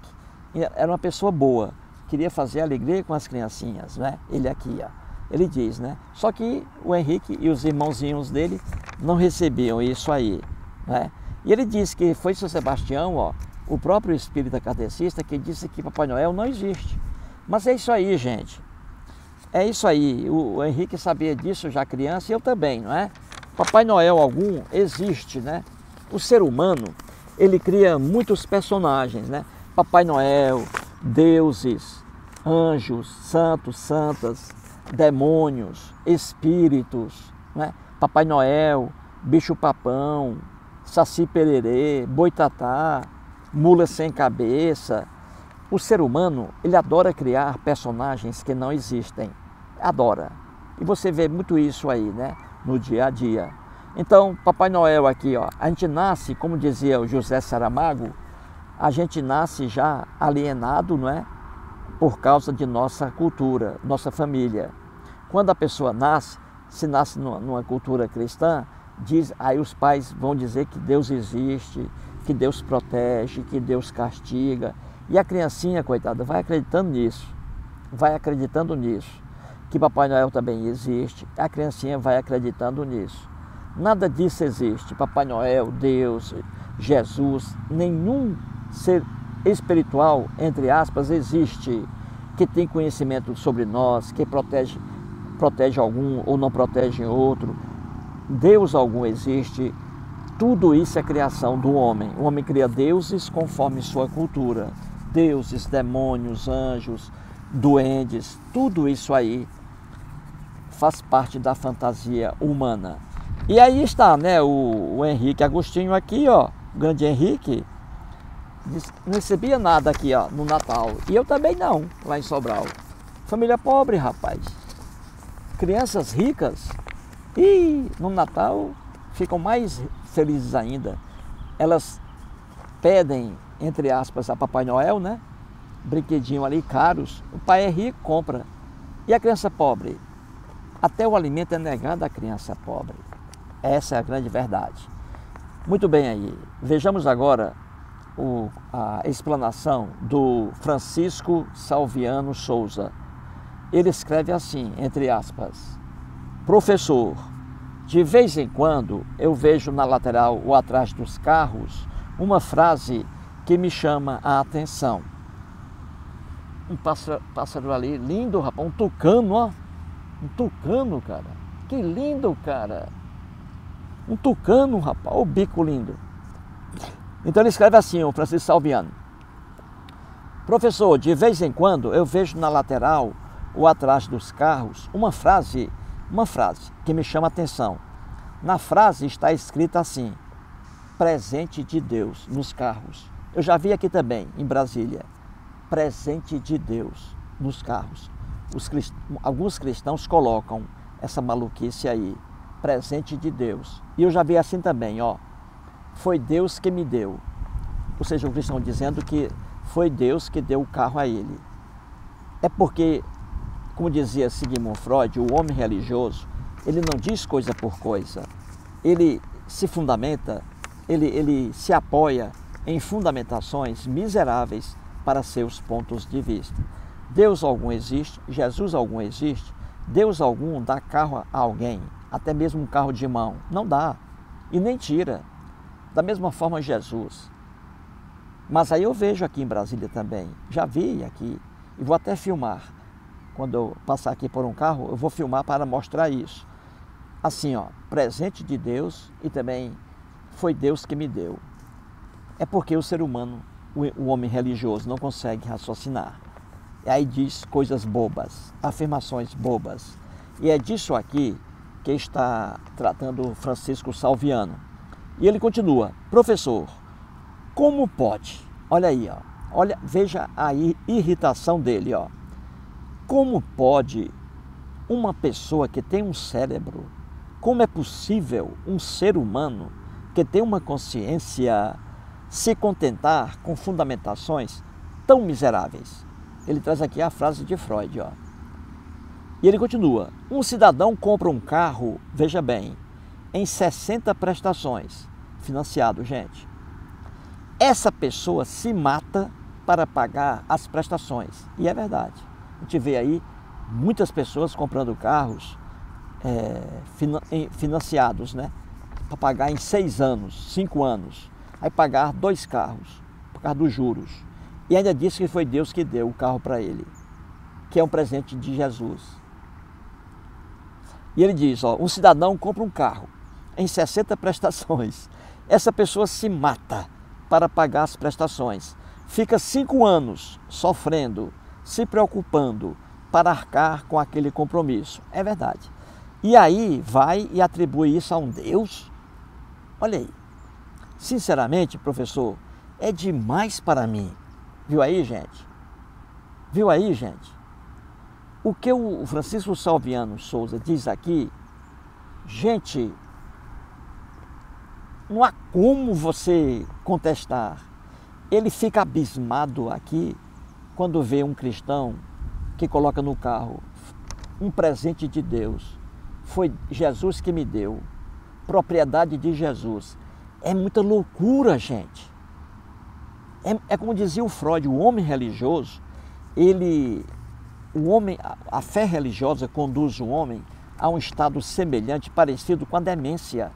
Era uma pessoa boa, queria fazer alegria com as criancinhas, né? Ele aqui, ó, ele diz, né? Só que o Henrique e os irmãozinhos dele não recebiam isso aí, né? E ele disse que foi São Sebastião, ó, o próprio espírita kardecista, que disse que Papai Noel não existe. Mas é isso aí, gente. É isso aí. O Henrique sabia disso já criança e eu também, não é? Papai Noel algum existe, né? O ser humano, ele cria muitos personagens, né? Papai Noel, deuses, anjos, santos, santas, demônios, espíritos, né? Papai Noel, bicho-papão, saci-pererê, boitatá, mula sem cabeça. O ser humano, ele adora criar personagens que não existem. Adora. E você vê muito isso aí, né? No dia a dia. Então, Papai Noel aqui, ó, a gente nasce, como dizia o José Saramago, a gente nasce já alienado, não é? Por causa de nossa cultura, nossa família. Quando a pessoa nasce, se nasce numa cultura cristã, aí os pais vão dizer que Deus existe, que Deus protege, que Deus castiga. E a criancinha, coitada, vai acreditando nisso, que Papai Noel também existe, a criancinha vai acreditando nisso. Nada disso existe, Papai Noel, Deus, Jesus, nenhum ser espiritual, entre aspas, existe, que tem conhecimento sobre nós, que protege algum ou não protege outro. Deus algum existe. Tudo isso é criação do homem. O homem cria deuses conforme sua cultura. Deuses, demônios, anjos, duendes, tudo isso aí faz parte da fantasia humana. E aí está, né, o Henrique Agostinho aqui, ó, o grande Henrique, não recebia nada aqui, ó, no Natal. E eu também não, lá em Sobral. Família pobre, rapaz. Crianças ricas, e no Natal ficam mais felizes ainda. Elas pedem, entre aspas, a Papai Noel, né? Brinquedinho ali, caros. O pai é rico, compra. E a criança pobre? Até o alimento é negado à criança pobre. Essa é a grande verdade. Muito bem aí. Vejamos agora a explanação do Francisco Salviano Souza. Ele escreve assim, entre aspas: professor, de vez em quando eu vejo na lateral ou atrás dos carros uma frase que me chama a atenção. Um pássaro ali, lindo, rapaz, um tucano, ó. Um tucano, cara. Que lindo, cara. Um tucano, rapaz, o bico lindo. Então ele escreve assim, o Francisco Salviano: professor, de vez em quando eu vejo na lateral ou atrás dos carros uma frase que me chama a atenção. Na frase está escrita assim: presente de Deus nos carros. Eu já vi aqui também, em Brasília, presente de Deus nos carros. Alguns cristãos colocam essa maluquice aí, presente de Deus. E eu já vi assim também, ó, foi Deus que me deu. Ou seja, o cristão dizendo que foi Deus que deu o carro a ele. É porque, como dizia Sigmund Freud, o homem religioso, ele não diz coisa por coisa. Ele se fundamenta, ele se apoia em fundamentações miseráveis para seus pontos de vista. Deus algum existe, Jesus algum existe, Deus algum dá carro a alguém, até mesmo um carro de mão. Não dá, e nem tira. Da mesma forma Jesus. Mas aí eu vejo aqui em Brasília também, já vi aqui, e vou até filmar. Quando eu passar aqui por um carro, eu vou filmar para mostrar isso. Assim, ó, presente de Deus e também foi Deus que me deu. É porque o ser humano, o homem religioso, não consegue raciocinar. E aí diz coisas bobas, afirmações bobas. E é disso aqui que está tratando Francisco Salviano. E ele continua: professor, como pode? Olha aí, ó. Olha, veja a irritação dele, ó. Como pode uma pessoa que tem um cérebro, como é possível um ser humano que tem uma consciência se contentar com fundamentações tão miseráveis? Ele traz aqui a frase de Freud, ó. E ele continua: um cidadão compra um carro, veja bem, em 60 prestações, financiado, gente. Essa pessoa se mata para pagar as prestações. E é verdade. A gente vê aí muitas pessoas comprando carros financiados, né? Para pagar em 6 anos, 5 anos. Aí pagar 2 carros, por causa dos juros. E ainda disse que foi Deus que deu o carro para ele, que é um presente de Jesus. E ele diz, ó, um cidadão compra um carro em 60 prestações. Essa pessoa se mata para pagar as prestações. Fica 5 anos sofrendo, se preocupando para arcar com aquele compromisso. É verdade. E aí vai e atribui isso a um Deus? Olha aí. Sinceramente, professor, é demais para mim. Viu aí, gente? Viu aí, gente? O que o Francisco Salviano Souza diz aqui, gente, não há como você contestar. Ele fica abismado aqui quando vê um cristão que coloca no carro um presente de Deus. Foi Jesus que me deu, propriedade de Jesus. É muita loucura, gente. É como dizia o Freud, o homem religioso, a fé religiosa conduz o homem a um estado semelhante, parecido com a demência.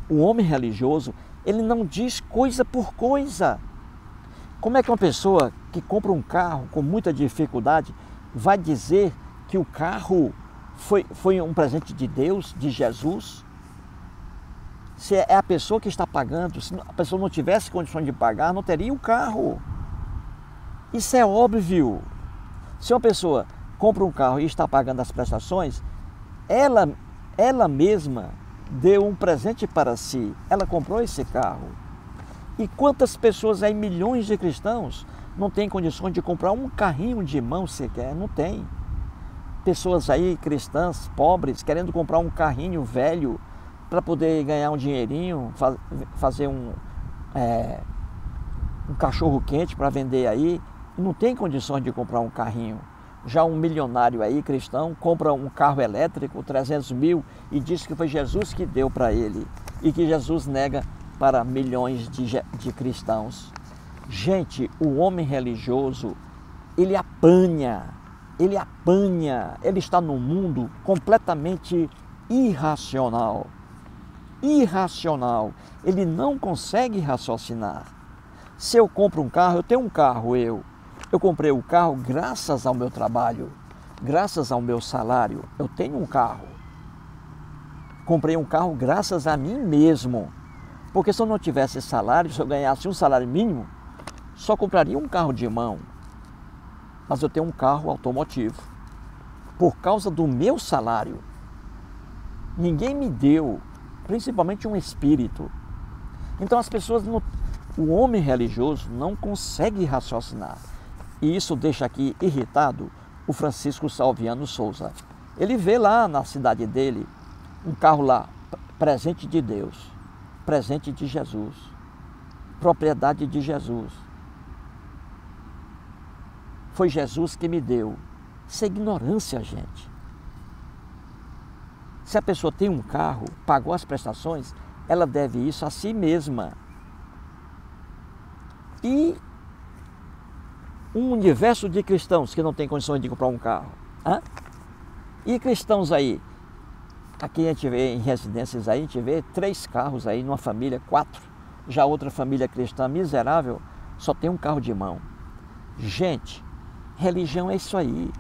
O homem religioso, ele não diz coisa por coisa. Como é que uma pessoa que compra um carro com muita dificuldade vai dizer que o carro foi um presente de Deus, de Jesus? Se é a pessoa que está pagando, se a pessoa não tivesse condições de pagar, não teria o carro. Isso é óbvio. Se uma pessoa compra um carro e está pagando as prestações, ela mesma deu um presente para si. Ela comprou esse carro. E quantas pessoas aí, milhões de cristãos, não têm condições de comprar um carrinho de mão sequer? Não tem. Pessoas aí, cristãs, pobres, querendo comprar um carrinho velho para poder ganhar um dinheirinho, fazer um cachorro quente para vender aí, e não tem condições de comprar um carrinho. Já um milionário aí, cristão, compra um carro elétrico, 300 mil, e diz que foi Jesus que deu para ele, e que Jesus nega para milhões de cristãos. Gente, o homem religioso, ele apanha, ele está num mundo completamente irracional. Ele não consegue raciocinar. Se eu compro um carro, eu tenho um carro, eu comprei o carro graças ao meu trabalho, graças ao meu salário, eu tenho um carro. Comprei um carro graças a mim mesmo, porque se eu não tivesse salário, se eu ganhasse um salário mínimo, só compraria um carro de mão. Mas eu tenho um carro automotivo, por causa do meu salário. Ninguém me deu, principalmente um espírito. Então as pessoas, o homem religioso não consegue raciocinar. E isso deixa aqui irritado o Francisco Salviano Souza. Ele vê lá na cidade dele um carro lá, presente de Deus, presente de Jesus, propriedade de Jesus. Foi Jesus que me deu. Isso é ignorância, gente. Se a pessoa tem um carro, pagou as prestações, ela deve isso a si mesma. E um universo de cristãos que não tem condições de comprar um carro. E cristãos aí, aqui a gente vê em residências aí, a gente vê 3 carros aí numa família, 4. Já outra família cristã miserável só tem um carro de mão. Gente, religião é isso aí.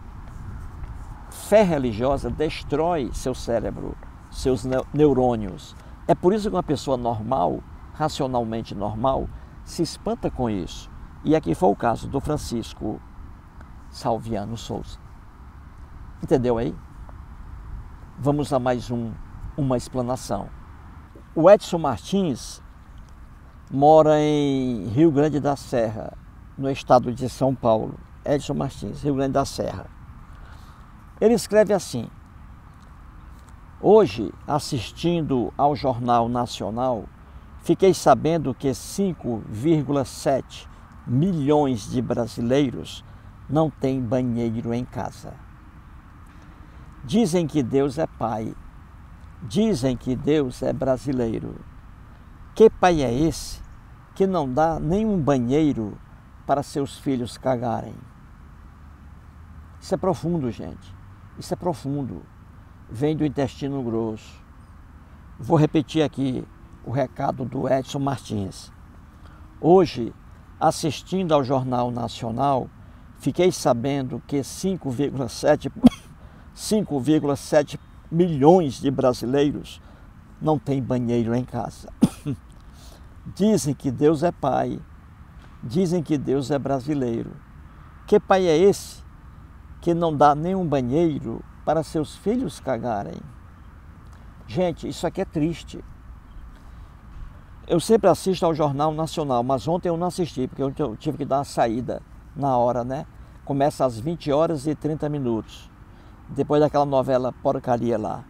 Fé religiosa destrói seu cérebro, seus neurônios. É por isso que uma pessoa normal, racionalmente normal, se espanta com isso. E aqui foi o caso do Francisco Salviano Souza. Entendeu aí? Vamos a mais uma explanação. O Edson Martins mora em Rio Grande da Serra, no estado de São Paulo. Edson Martins, Rio Grande da Serra. Ele escreve assim: hoje, assistindo ao Jornal Nacional, fiquei sabendo que 5,7 milhões de brasileiros não têm banheiro em casa. Dizem que Deus é pai, Dizem que Deus é brasileiro. Que pai é esse que não dá nenhum banheiro para seus filhos cagarem? Isso é profundo, gente. Isso é profundo. Vem do intestino grosso. Vou repetir aqui o recado do Edson Martins. Hoje, assistindo ao Jornal Nacional, fiquei sabendo que 5,7 milhões de brasileiros não têm banheiro em casa. Dizem que Deus é pai. Dizem que Deus é brasileiro. Que pai é esse que não dá nenhum banheiro para seus filhos cagarem? Gente, isso aqui é triste. Eu sempre assisto ao Jornal Nacional, mas ontem eu não assisti, porque eu tive que dar uma saída na hora, né? Começa às 20h30, depois daquela novela porcaria lá.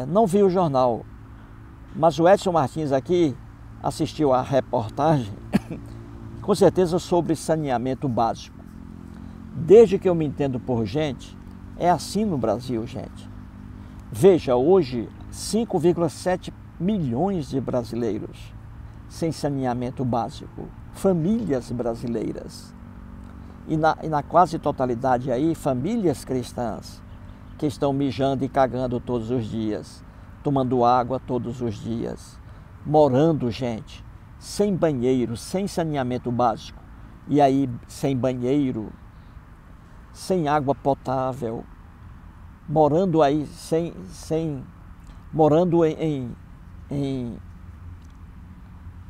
Não vi o jornal, mas o Edson Martins aqui assistiu a reportagem, com certeza sobre saneamento básico. Desde que eu me entendo por gente, é assim no Brasil, gente. Veja, hoje 5,7 milhões de brasileiros sem saneamento básico, famílias brasileiras. E na quase totalidade aí, famílias cristãs que estão mijando e cagando todos os dias, tomando água todos os dias, morando, gente, sem banheiro, sem saneamento básico, e aí sem banheiro, sem água potável, morando aí morando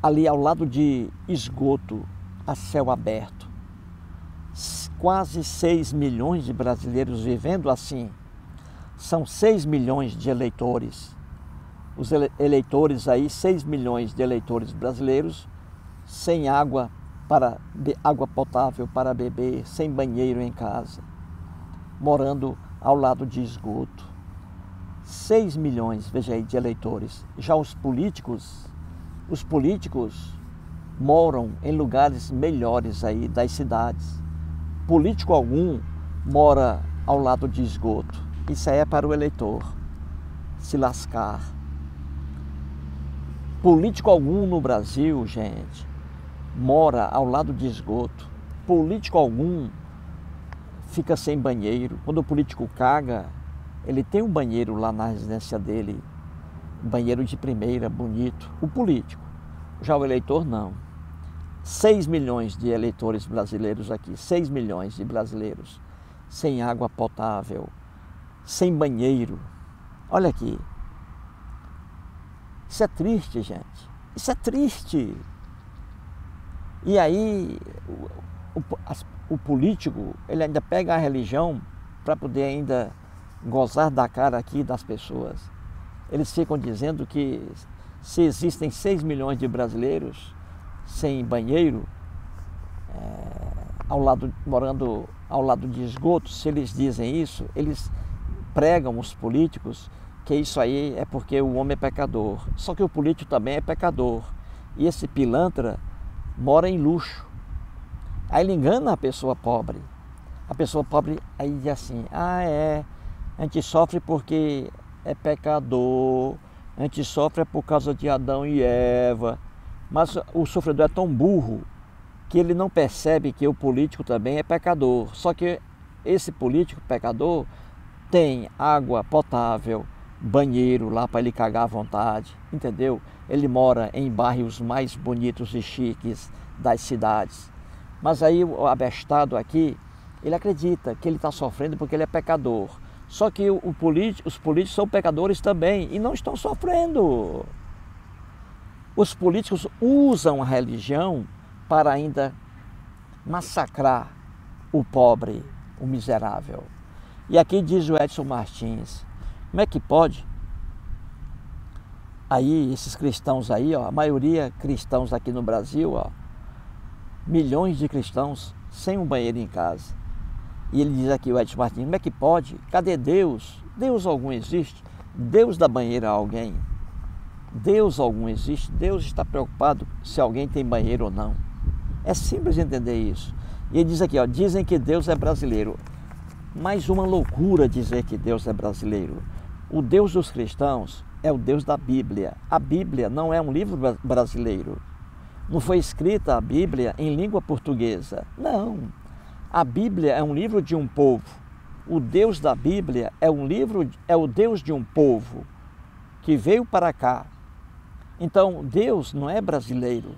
ali ao lado de esgoto a céu aberto. Quase 6 milhões de brasileiros vivendo assim. São 6 milhões de eleitores. Os eleitores aí, 6 milhões de eleitores brasileiros sem água potável para beber, sem banheiro em casa, morando ao lado de esgoto. 6 milhões, veja aí, de eleitores. Já os políticos moram em lugares melhores aí das cidades. Político algum mora ao lado de esgoto. Isso aí é para o eleitor se lascar. Político algum no Brasil, gente, mora ao lado de esgoto. Político algum fica sem banheiro. Quando o político caga, ele tem um banheiro lá na residência dele, um banheiro de primeira, bonito. O político. Já o eleitor, não. 6 milhões de eleitores brasileiros aqui, 6 milhões de brasileiros sem água potável, sem banheiro. Olha aqui. Isso é triste, gente. Isso é triste. E aí, o político, ele ainda pega a religião para poder ainda gozar da cara aqui das pessoas. Eles ficam dizendo que se existem 6 milhões de brasileiros sem banheiro, morando ao lado de esgoto, se eles dizem isso, eles pregam, os políticos, que isso aí é porque o homem é pecador. Só que o político também é pecador. E esse pilantra mora em luxo. Aí ele engana a pessoa pobre. A pessoa pobre aí diz assim, a gente sofre porque é pecador, a gente sofre por causa de Adão e Eva. Mas o sofredor é tão burro que ele não percebe que o político também é pecador. Só que esse político pecador tem água potável, banheiro lá para ele cagar à vontade, entendeu? Ele mora em bairros mais bonitos e chiques das cidades. Mas aí o abestado aqui, ele acredita que ele está sofrendo porque ele é pecador. Só que os políticos são pecadores também e não estão sofrendo. Os políticos usam a religião para ainda massacrar o pobre, o miserável. E aqui diz o Edson Martins, como é que pode? Aí, esses cristãos aí, ó, a maioria cristãos aqui no Brasil, ó, milhões de cristãos sem um banheiro em casa. E ele diz aqui, o Edson Martins, como é que pode? Cadê Deus? Deus algum existe? Deus dá banheiro a alguém? Deus algum existe? Deus está preocupado se alguém tem banheiro ou não. É simples entender isso. E ele diz aqui, ó, dizem que Deus é brasileiro. Mais uma loucura dizer que Deus é brasileiro. O Deus dos cristãos é o Deus da Bíblia. A Bíblia não é um livro brasileiro. Não foi escrita a Bíblia em língua portuguesa. Não. A Bíblia é um livro de um povo. O Deus da Bíblia é o Deus de um povo que veio para cá. Então, Deus não é brasileiro.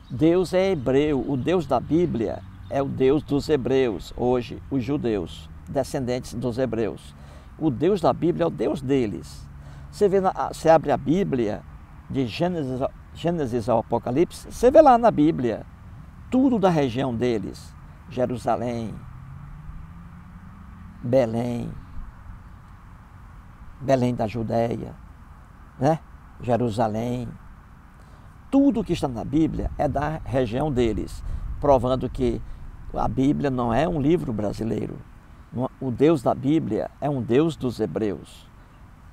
Deus é hebreu. O Deus da Bíblia é o Deus dos hebreus, hoje, os judeus, descendentes dos hebreus. O Deus da Bíblia é o Deus deles. Você abre a Bíblia, de Gênesis ao Apocalipse, você vê lá na Bíblia, tudo da região deles. Jerusalém, Belém da Judéia, né? Jerusalém. Tudo que está na Bíblia é da região deles, provando que a Bíblia não é um livro brasileiro. O Deus da Bíblia é um Deus dos hebreus.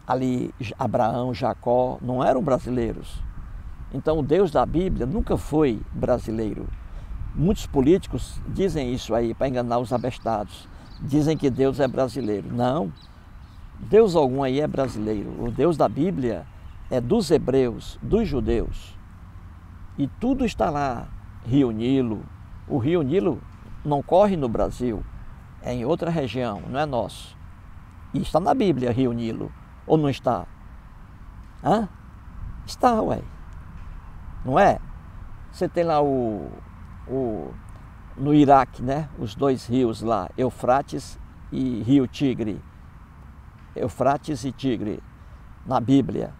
Ali, Abraão, Jacó não eram brasileiros. Então, o Deus da Bíblia nunca foi brasileiro. Muitos políticos dizem isso aí para enganar os abestados. Dizem que Deus é brasileiro. Não, Deus algum aí é brasileiro. O Deus da Bíblia é dos hebreus, dos judeus. E tudo está lá. Rio Nilo. O Rio Nilo não corre no Brasil, é em outra região, não é nosso. E está na Bíblia, Rio Nilo. Ou não está? Hã? Está, ué. Não é? Você tem lá no Iraque, né? Os dois rios lá, Eufrates e Rio Tigre. Eufrates e Tigre, na Bíblia.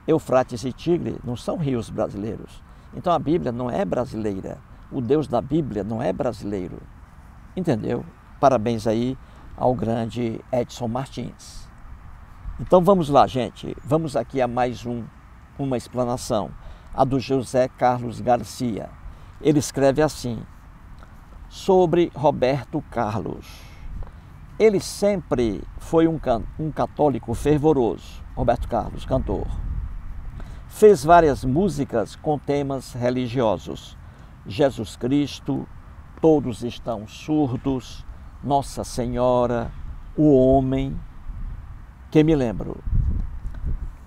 Eufrates e Tigre não são rios brasileiros. Então a Bíblia não é brasileira. O Deus da Bíblia não é brasileiro. Entendeu? Parabéns aí ao grande Edson Martins. Então vamos lá, gente. Vamos aqui a mais uma explanação. A do José Carlos Garcia. Ele escreve assim, sobre Roberto Carlos. Ele sempre foi um católico fervoroso, Roberto Carlos, cantor. Fez várias músicas com temas religiosos. Jesus Cristo, Todos Estão Surdos, Nossa Senhora, O Homem, que me lembro.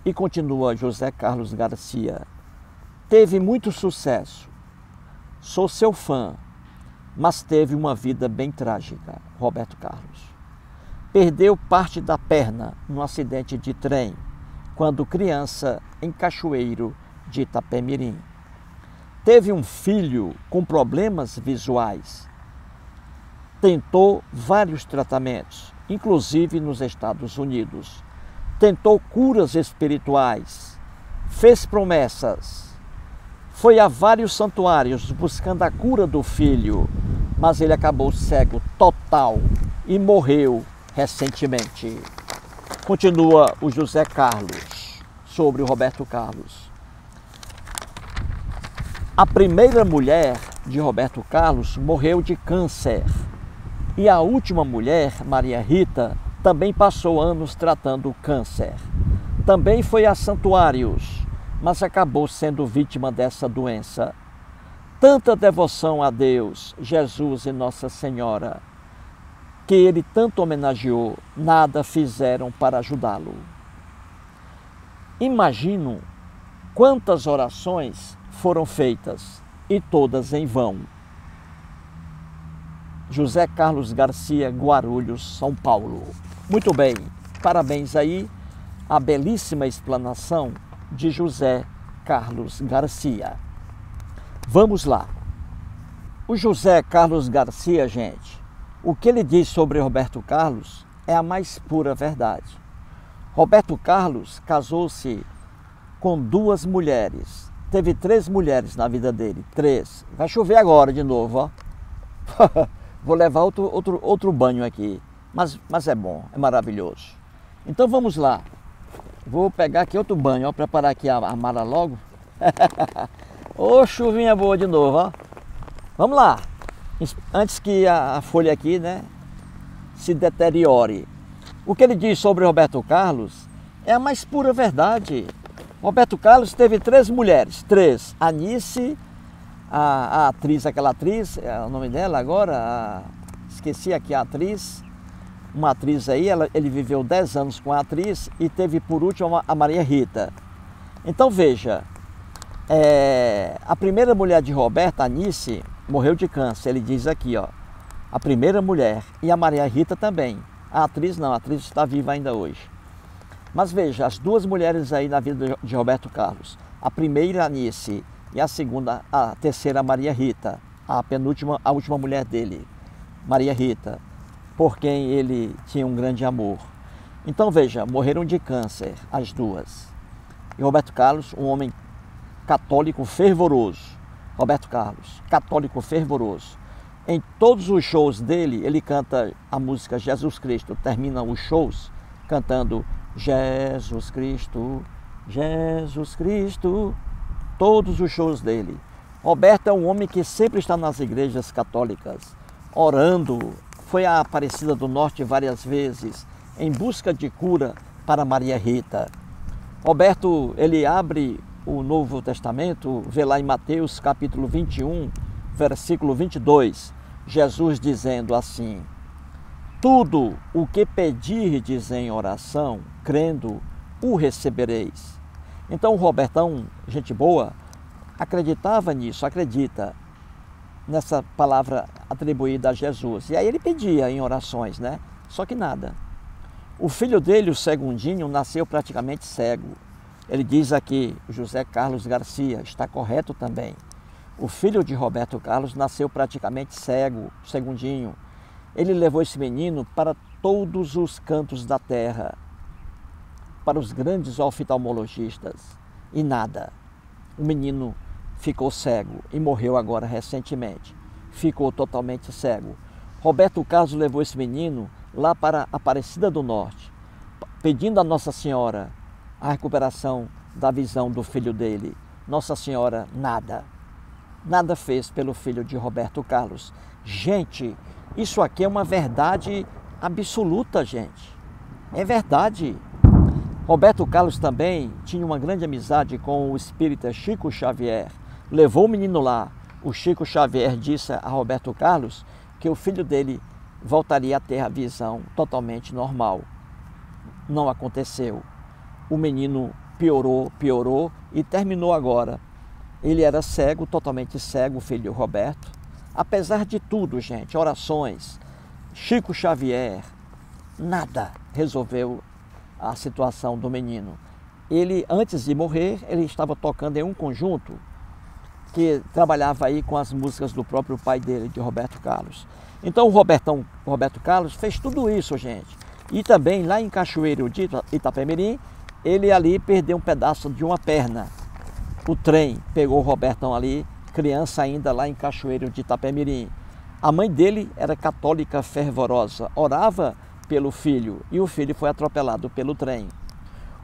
E continua José Carlos Garcia. Teve muito sucesso. Sou seu fã, mas teve uma vida bem trágica, Roberto Carlos. Perdeu parte da perna num acidente de trem, quando criança, em Cachoeiro de Itapemirim. Teve um filho com problemas visuais. Tentou vários tratamentos, inclusive nos Estados Unidos. Tentou curas espirituais, fez promessas. Foi a vários santuários buscando a cura do filho, mas ele acabou cego total e morreu recentemente. Continua o José Carlos, sobre o Roberto Carlos. A primeira mulher de Roberto Carlos morreu de câncer. E a última mulher, Maria Rita, também passou anos tratando o câncer. Também foi a santuários, mas acabou sendo vítima dessa doença. Tanta devoção a Deus, Jesus e Nossa Senhora, que ele tanto homenageou, nada fizeram para ajudá-lo. Imagino quantas orações foram feitas, e todas em vão. José Carlos Garcia, Guarulhos, São Paulo. Muito bem, parabéns aí à belíssima explanação de José Carlos Garcia. Vamos lá. O José Carlos Garcia, gente, o que ele diz sobre Roberto Carlos é a mais pura verdade. Roberto Carlos casou-se com 2 mulheres. Teve 3 mulheres na vida dele. 3. Vai chover agora de novo, ó. Vou levar outro banho aqui. Mas é bom, é maravilhoso. Então vamos lá. Vou pegar aqui outro banho, ó. Preparar aqui a mala logo. Ô, chuvinha boa de novo, ó. Vamos lá. Antes que a folha aqui, né, se deteriore. O que ele diz sobre Roberto Carlos é a mais pura verdade. Roberto Carlos teve 3 mulheres. 3. Anice, a atriz, aquela atriz, é o nome dela agora, esqueci aqui a atriz. uma atriz aí, ele viveu 10 anos com a atriz e teve por último a Maria Rita. Então veja, a primeira mulher de Roberto, Anice, morreu de câncer. Ele diz aqui, ó, a primeira mulher, e a Maria Rita também. A atriz não, a atriz está viva ainda hoje. Mas veja, as duas mulheres aí na vida de Roberto Carlos. A primeira, Anice, e a terceira, Maria Rita. A última mulher dele, Maria Rita, por quem ele tinha um grande amor. Então veja, morreram de câncer as duas. E Roberto Carlos, um homem católico fervoroso. Roberto Carlos, católico fervoroso. Em todos os shows dele, ele canta a música Jesus Cristo. Termina os shows cantando Jesus Cristo, Jesus Cristo. Todos os shows dele. Roberto é um homem que sempre está nas igrejas católicas, orando. Foi à Aparecida do Norte várias vezes, em busca de cura para Maria Rita. Roberto, ele abre o Novo Testamento, vê lá em Mateus capítulo 21, versículo 22, Jesus dizendo assim: tudo o que pedirdes em oração, crendo, o recebereis. Então o Robertão, gente boa, acreditava nisso, acredita nessa palavra atribuída a Jesus. E aí ele pedia em orações, né? Só que nada. O filho dele, o Segundinho, nasceu praticamente cego. Ele diz aqui, José Carlos Garcia, está correto também. O filho de Roberto Carlos nasceu praticamente cego, Segundinho. Ele levou esse menino para todos os cantos da terra, para os grandes oftalmologistas, e nada. O menino ficou cego e morreu agora recentemente. Ficou totalmente cego. Roberto Carlos levou esse menino lá para Aparecida do Norte, pedindo a Nossa Senhora a recuperação da visão do filho dele. Nossa Senhora nada. Nada fez pelo filho de Roberto Carlos. Gente, isso aqui é uma verdade absoluta, gente. É verdade. Roberto Carlos também tinha uma grande amizade com o espírita Chico Xavier. Levou o menino lá. O Chico Xavier disse a Roberto Carlos que o filho dele voltaria a ter a visão totalmente normal. Não aconteceu. O menino piorou e terminou agora. Ele era cego, totalmente cego, o filho de Roberto. Apesar de tudo, gente, orações, Chico Xavier, nada resolveu a situação do menino. Ele, antes de morrer, ele estava tocando em um conjunto que trabalhava aí com as músicas do próprio pai dele, de Roberto Carlos. Então o Roberto Carlos fez tudo isso, gente. E também lá em Cachoeiro de Itapemirim, ele ali perdeu um pedaço de uma perna. O trem pegou o Robertão ali, criança ainda lá em Cachoeiro de Itapemirim. A mãe dele era católica fervorosa, orava pelo filho e o filho foi atropelado pelo trem.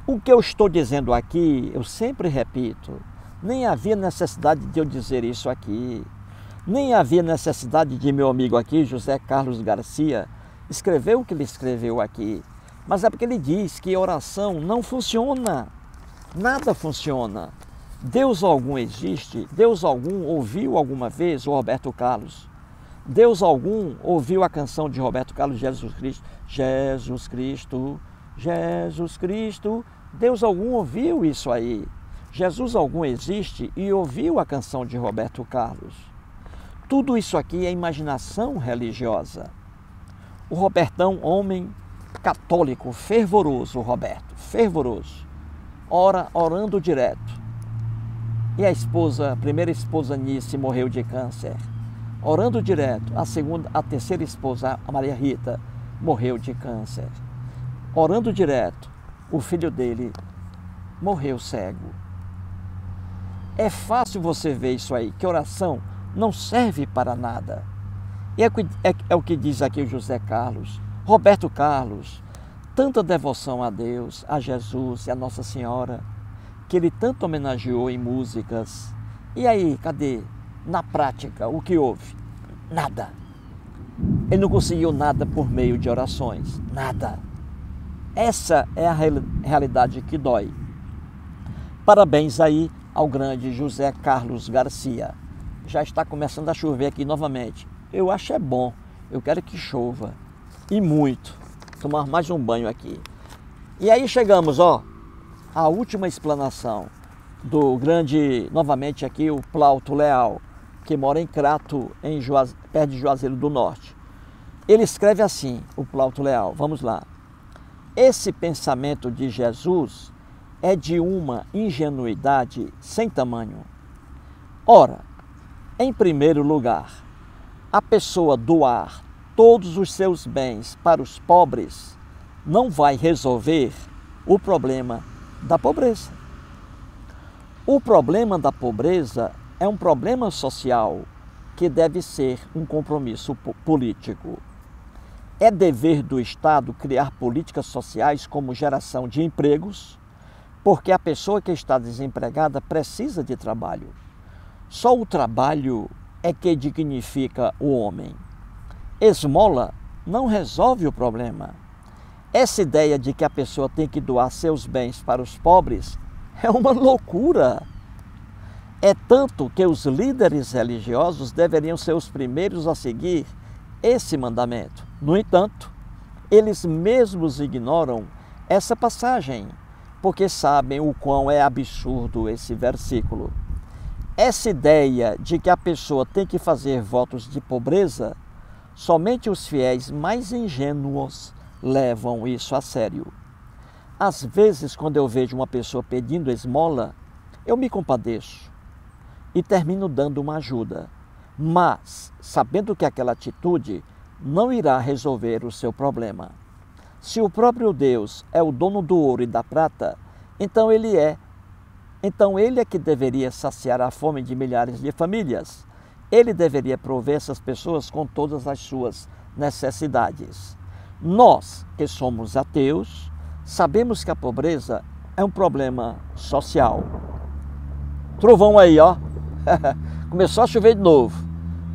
O que eu estou dizendo aqui, eu sempre repito, nem havia necessidade de eu dizer isso aqui. Nem havia necessidade de meu amigo aqui, José Carlos Garcia, escrever o que ele escreveu aqui. Mas é porque ele diz que oração não funciona. Nada funciona. Deus algum existe? Deus algum ouviu alguma vez o Roberto Carlos? Deus algum ouviu a canção de Roberto Carlos, Jesus Cristo? Jesus Cristo, Jesus Cristo. Deus algum ouviu isso aí? Jesus algum existe e ouviu a canção de Roberto Carlos? Tudo isso aqui é imaginação religiosa. O Robertão, homem católico, fervoroso, Roberto, fervoroso, orando direto. E a primeira esposa Nice morreu de câncer, orando direto. A terceira esposa, a Maria Rita, morreu de câncer, orando direto. O filho dele morreu cego. É fácil você ver isso aí, que oração não serve para nada. E é o que diz aqui o José Carlos, Roberto Carlos, tanta devoção a Deus, a Jesus e a Nossa Senhora, que ele tanto homenageou em músicas. E aí, cadê? Na prática, o que houve? Nada. Ele não conseguiu nada por meio de orações, nada. Essa é a realidade que dói. Parabéns aí ao grande José Carlos Garcia. Já está começando a chover aqui novamente. Eu acho é bom, eu quero que chova, e muito. tomar mais um banho aqui. E aí chegamos, ó, à última explanação do grande, novamente aqui, o Plauto Leal, que mora em Crato, perto de Juazeiro do Norte. Ele escreve assim, o Plauto Leal, vamos lá. Esse pensamento de Jesus é de uma ingenuidade sem tamanho. Ora, em primeiro lugar, a pessoa doar todos os seus bens para os pobres não vai resolver o problema da pobreza. O problema da pobreza é um problema social que deve ser um compromisso político. É dever do Estado criar políticas sociais como geração de empregos, porque a pessoa que está desempregada precisa de trabalho. Só o trabalho é que dignifica o homem. Esmola não resolve o problema. Essa ideia de que a pessoa tem que doar seus bens para os pobres é uma loucura. É tanto que os líderes religiosos deveriam ser os primeiros a seguir esse mandamento. No entanto, eles mesmos ignoram essa passagem, porque sabem o quão é absurdo esse versículo. Essa ideia de que a pessoa tem que fazer votos de pobreza, somente os fiéis mais ingênuos levam isso a sério. Às vezes, quando eu vejo uma pessoa pedindo esmola, eu me compadeço e termino dando uma ajuda, mas sabendo que aquela atitude não irá resolver o seu problema. Se o próprio Deus é o dono do ouro e da prata, então ele é que deveria saciar a fome de milhares de famílias. Ele deveria prover essas pessoas com todas as suas necessidades. Nós, que somos ateus, sabemos que a pobreza é um problema social. Trovão aí, ó. Começou a chover de novo.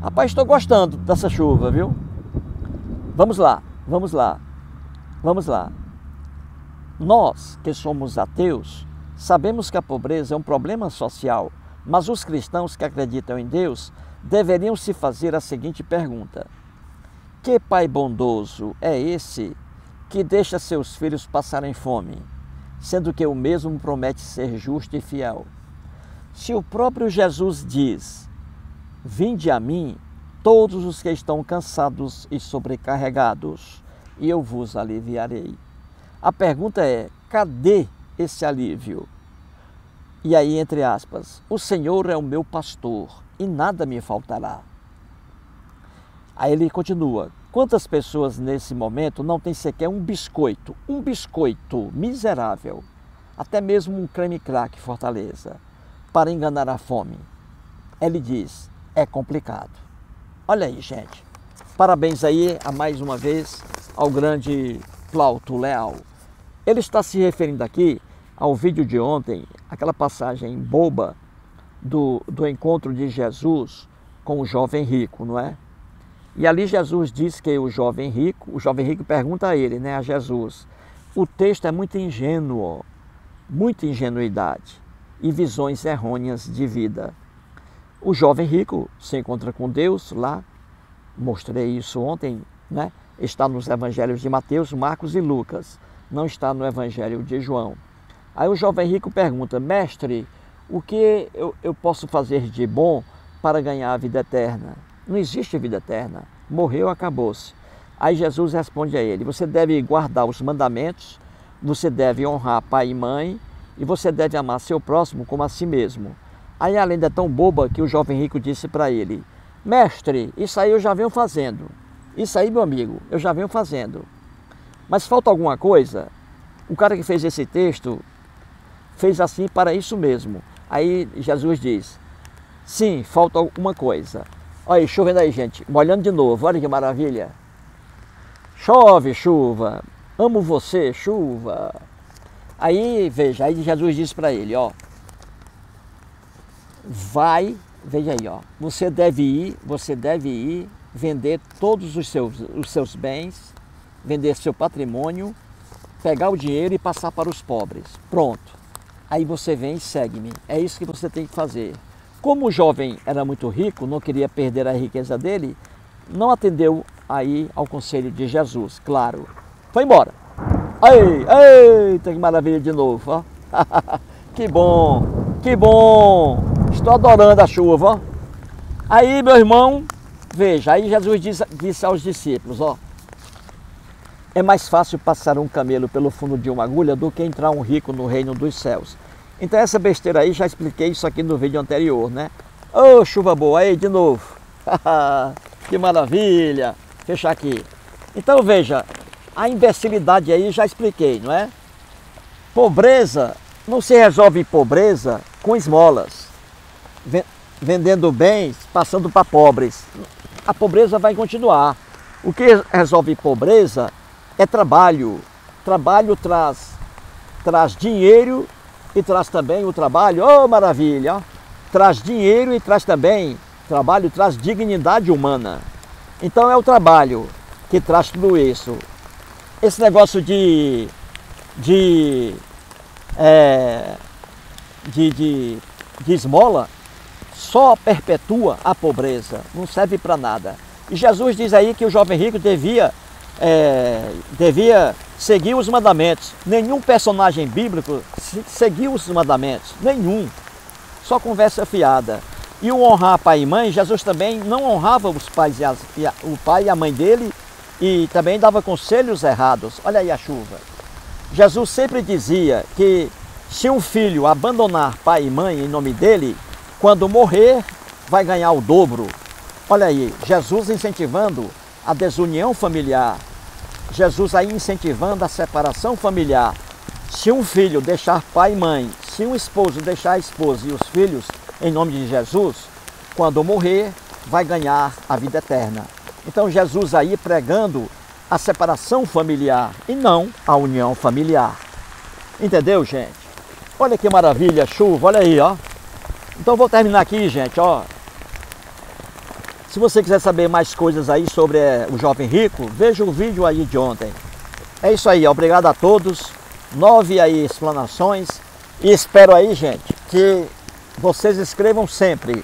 Rapaz, estou gostando dessa chuva, viu? Vamos lá, vamos lá, vamos lá. Nós, que somos ateus, sabemos que a pobreza é um problema social, mas os cristãos que acreditam em Deus deveriam se fazer a seguinte pergunta: que pai bondoso é esse que deixa seus filhos passarem fome, sendo que o mesmo promete ser justo e fiel? Se o próprio Jesus diz: vinde a mim, todos os que estão cansados e sobrecarregados, e eu vos aliviarei. A pergunta é: cadê esse alívio? E aí, entre aspas, o Senhor é o meu pastor e nada me faltará. Aí ele continua: quantas pessoas nesse momento não têm sequer um biscoito miserável, até mesmo um creme crack Fortaleza, para enganar a fome? Ele diz: é complicado. Olha aí, gente. Parabéns aí, a mais uma vez, ao grande Plauto Leal. Ele está se referindo aqui ao vídeo de ontem, aquela passagem boba do encontro de Jesus com o jovem rico, não é? E ali Jesus diz que o jovem rico pergunta a ele, né, a Jesus, o texto é muito ingênuo, muita ingenuidade e visões errôneas de vida. O jovem rico se encontra com Deus lá, mostrei isso ontem, né? Está nos evangelhos de Mateus, Marcos e Lucas, não está no evangelho de João. Aí o jovem rico pergunta: mestre, o que eu posso fazer de bom para ganhar a vida eterna? Não existe vida eterna, morreu, acabou-se. Aí Jesus responde a ele: você deve guardar os mandamentos, você deve honrar pai e mãe, e você deve amar seu próximo como a si mesmo. Aí a lenda é tão boba que o jovem rico disse para ele: mestre, isso aí eu já venho fazendo. Isso aí, meu amigo, eu já venho fazendo. Mas falta alguma coisa? O cara que fez esse texto fez assim para isso mesmo. Aí Jesus diz: sim, falta alguma coisa. Olha aí, chovendo aí, gente, molhando de novo, olha que maravilha. Chove, chuva, amo você, chuva. Aí, veja, aí Jesus diz para ele, ó: vai, veja aí, ó, você deve ir vender todos os seus bens, vender seu patrimônio, pegar o dinheiro e passar para os pobres. Pronto. Aí você vem e segue-me. É isso que você tem que fazer. Como o jovem era muito rico, não queria perder a riqueza dele, não atendeu aí ao conselho de Jesus, claro. Foi embora. Eita, que maravilha de novo, ó. Que bom, que bom. Estou adorando a chuva, ó. Aí, meu irmão, veja, aí Jesus disse aos discípulos, ó. É mais fácil passar um camelo pelo fundo de uma agulha do que entrar um rico no reino dos céus. Então essa besteira aí, já expliquei isso aqui no vídeo anterior, né? Ô, chuva boa, aí de novo. Que maravilha. Fechar aqui. Então veja, a imbecilidade aí já expliquei, não é? Pobreza, não se resolve pobreza com esmolas. Vendendo bens, passando para pobres. A pobreza vai continuar. O que resolve pobreza é trabalho. Trabalho traz dinheiro e traz também o trabalho. Oh, maravilha! Ó. Traz dinheiro e traz também trabalho, traz dignidade humana. Então é o trabalho que traz tudo isso. Esse negócio de esmola só perpetua a pobreza, não serve para nada. E Jesus diz aí que o jovem rico devia seguir os mandamentos. Nenhum personagem bíblico seguiu os mandamentos, nenhum. Só conversa fiada. E o honrar pai e mãe, Jesus também não honrava os pais o pai e a mãe dele e também dava conselhos errados. Olha aí a chuva. Jesus sempre dizia que se um filho abandonar pai e mãe em nome dele, quando morrer vai ganhar o dobro. Olha aí, Jesus incentivando a desunião familiar. Jesus aí incentivando a separação familiar. Se um filho deixar pai e mãe, se um esposo deixar a esposa e os filhos em nome de Jesus, quando morrer, vai ganhar a vida eterna. Então Jesus aí pregando a separação familiar e não a união familiar. Entendeu, gente? Olha que maravilha, chuva, olha aí, ó. Então vou terminar aqui, gente, ó. Se você quiser saber mais coisas aí sobre o jovem rico, veja o vídeo aí de ontem. É isso aí, obrigado a todos. 9 aí explanações. E espero aí, gente, que vocês escrevam sempre,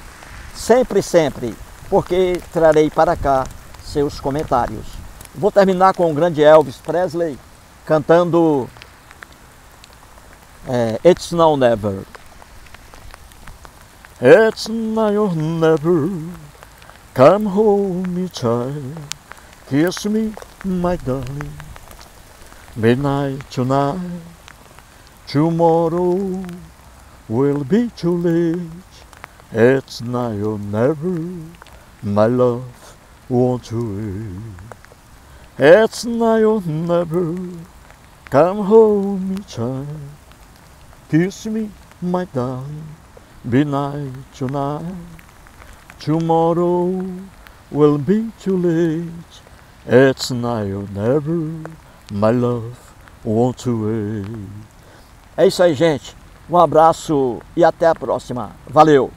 sempre, porque trarei para cá seus comentários. Vou terminar com o grande Elvis Presley cantando It's Now Never. It's now or never. Come home, child. Kiss me, my darling. Midnight tonight. Tomorrow will be too late. It's now or never. My love won't wait. It's now or never. Come home, child. Kiss me, my darling. Midnight tonight. Tomorrow will be too late. It's now or never. My love won't wait. É isso aí, gente. Um abraço e até a próxima. Valeu!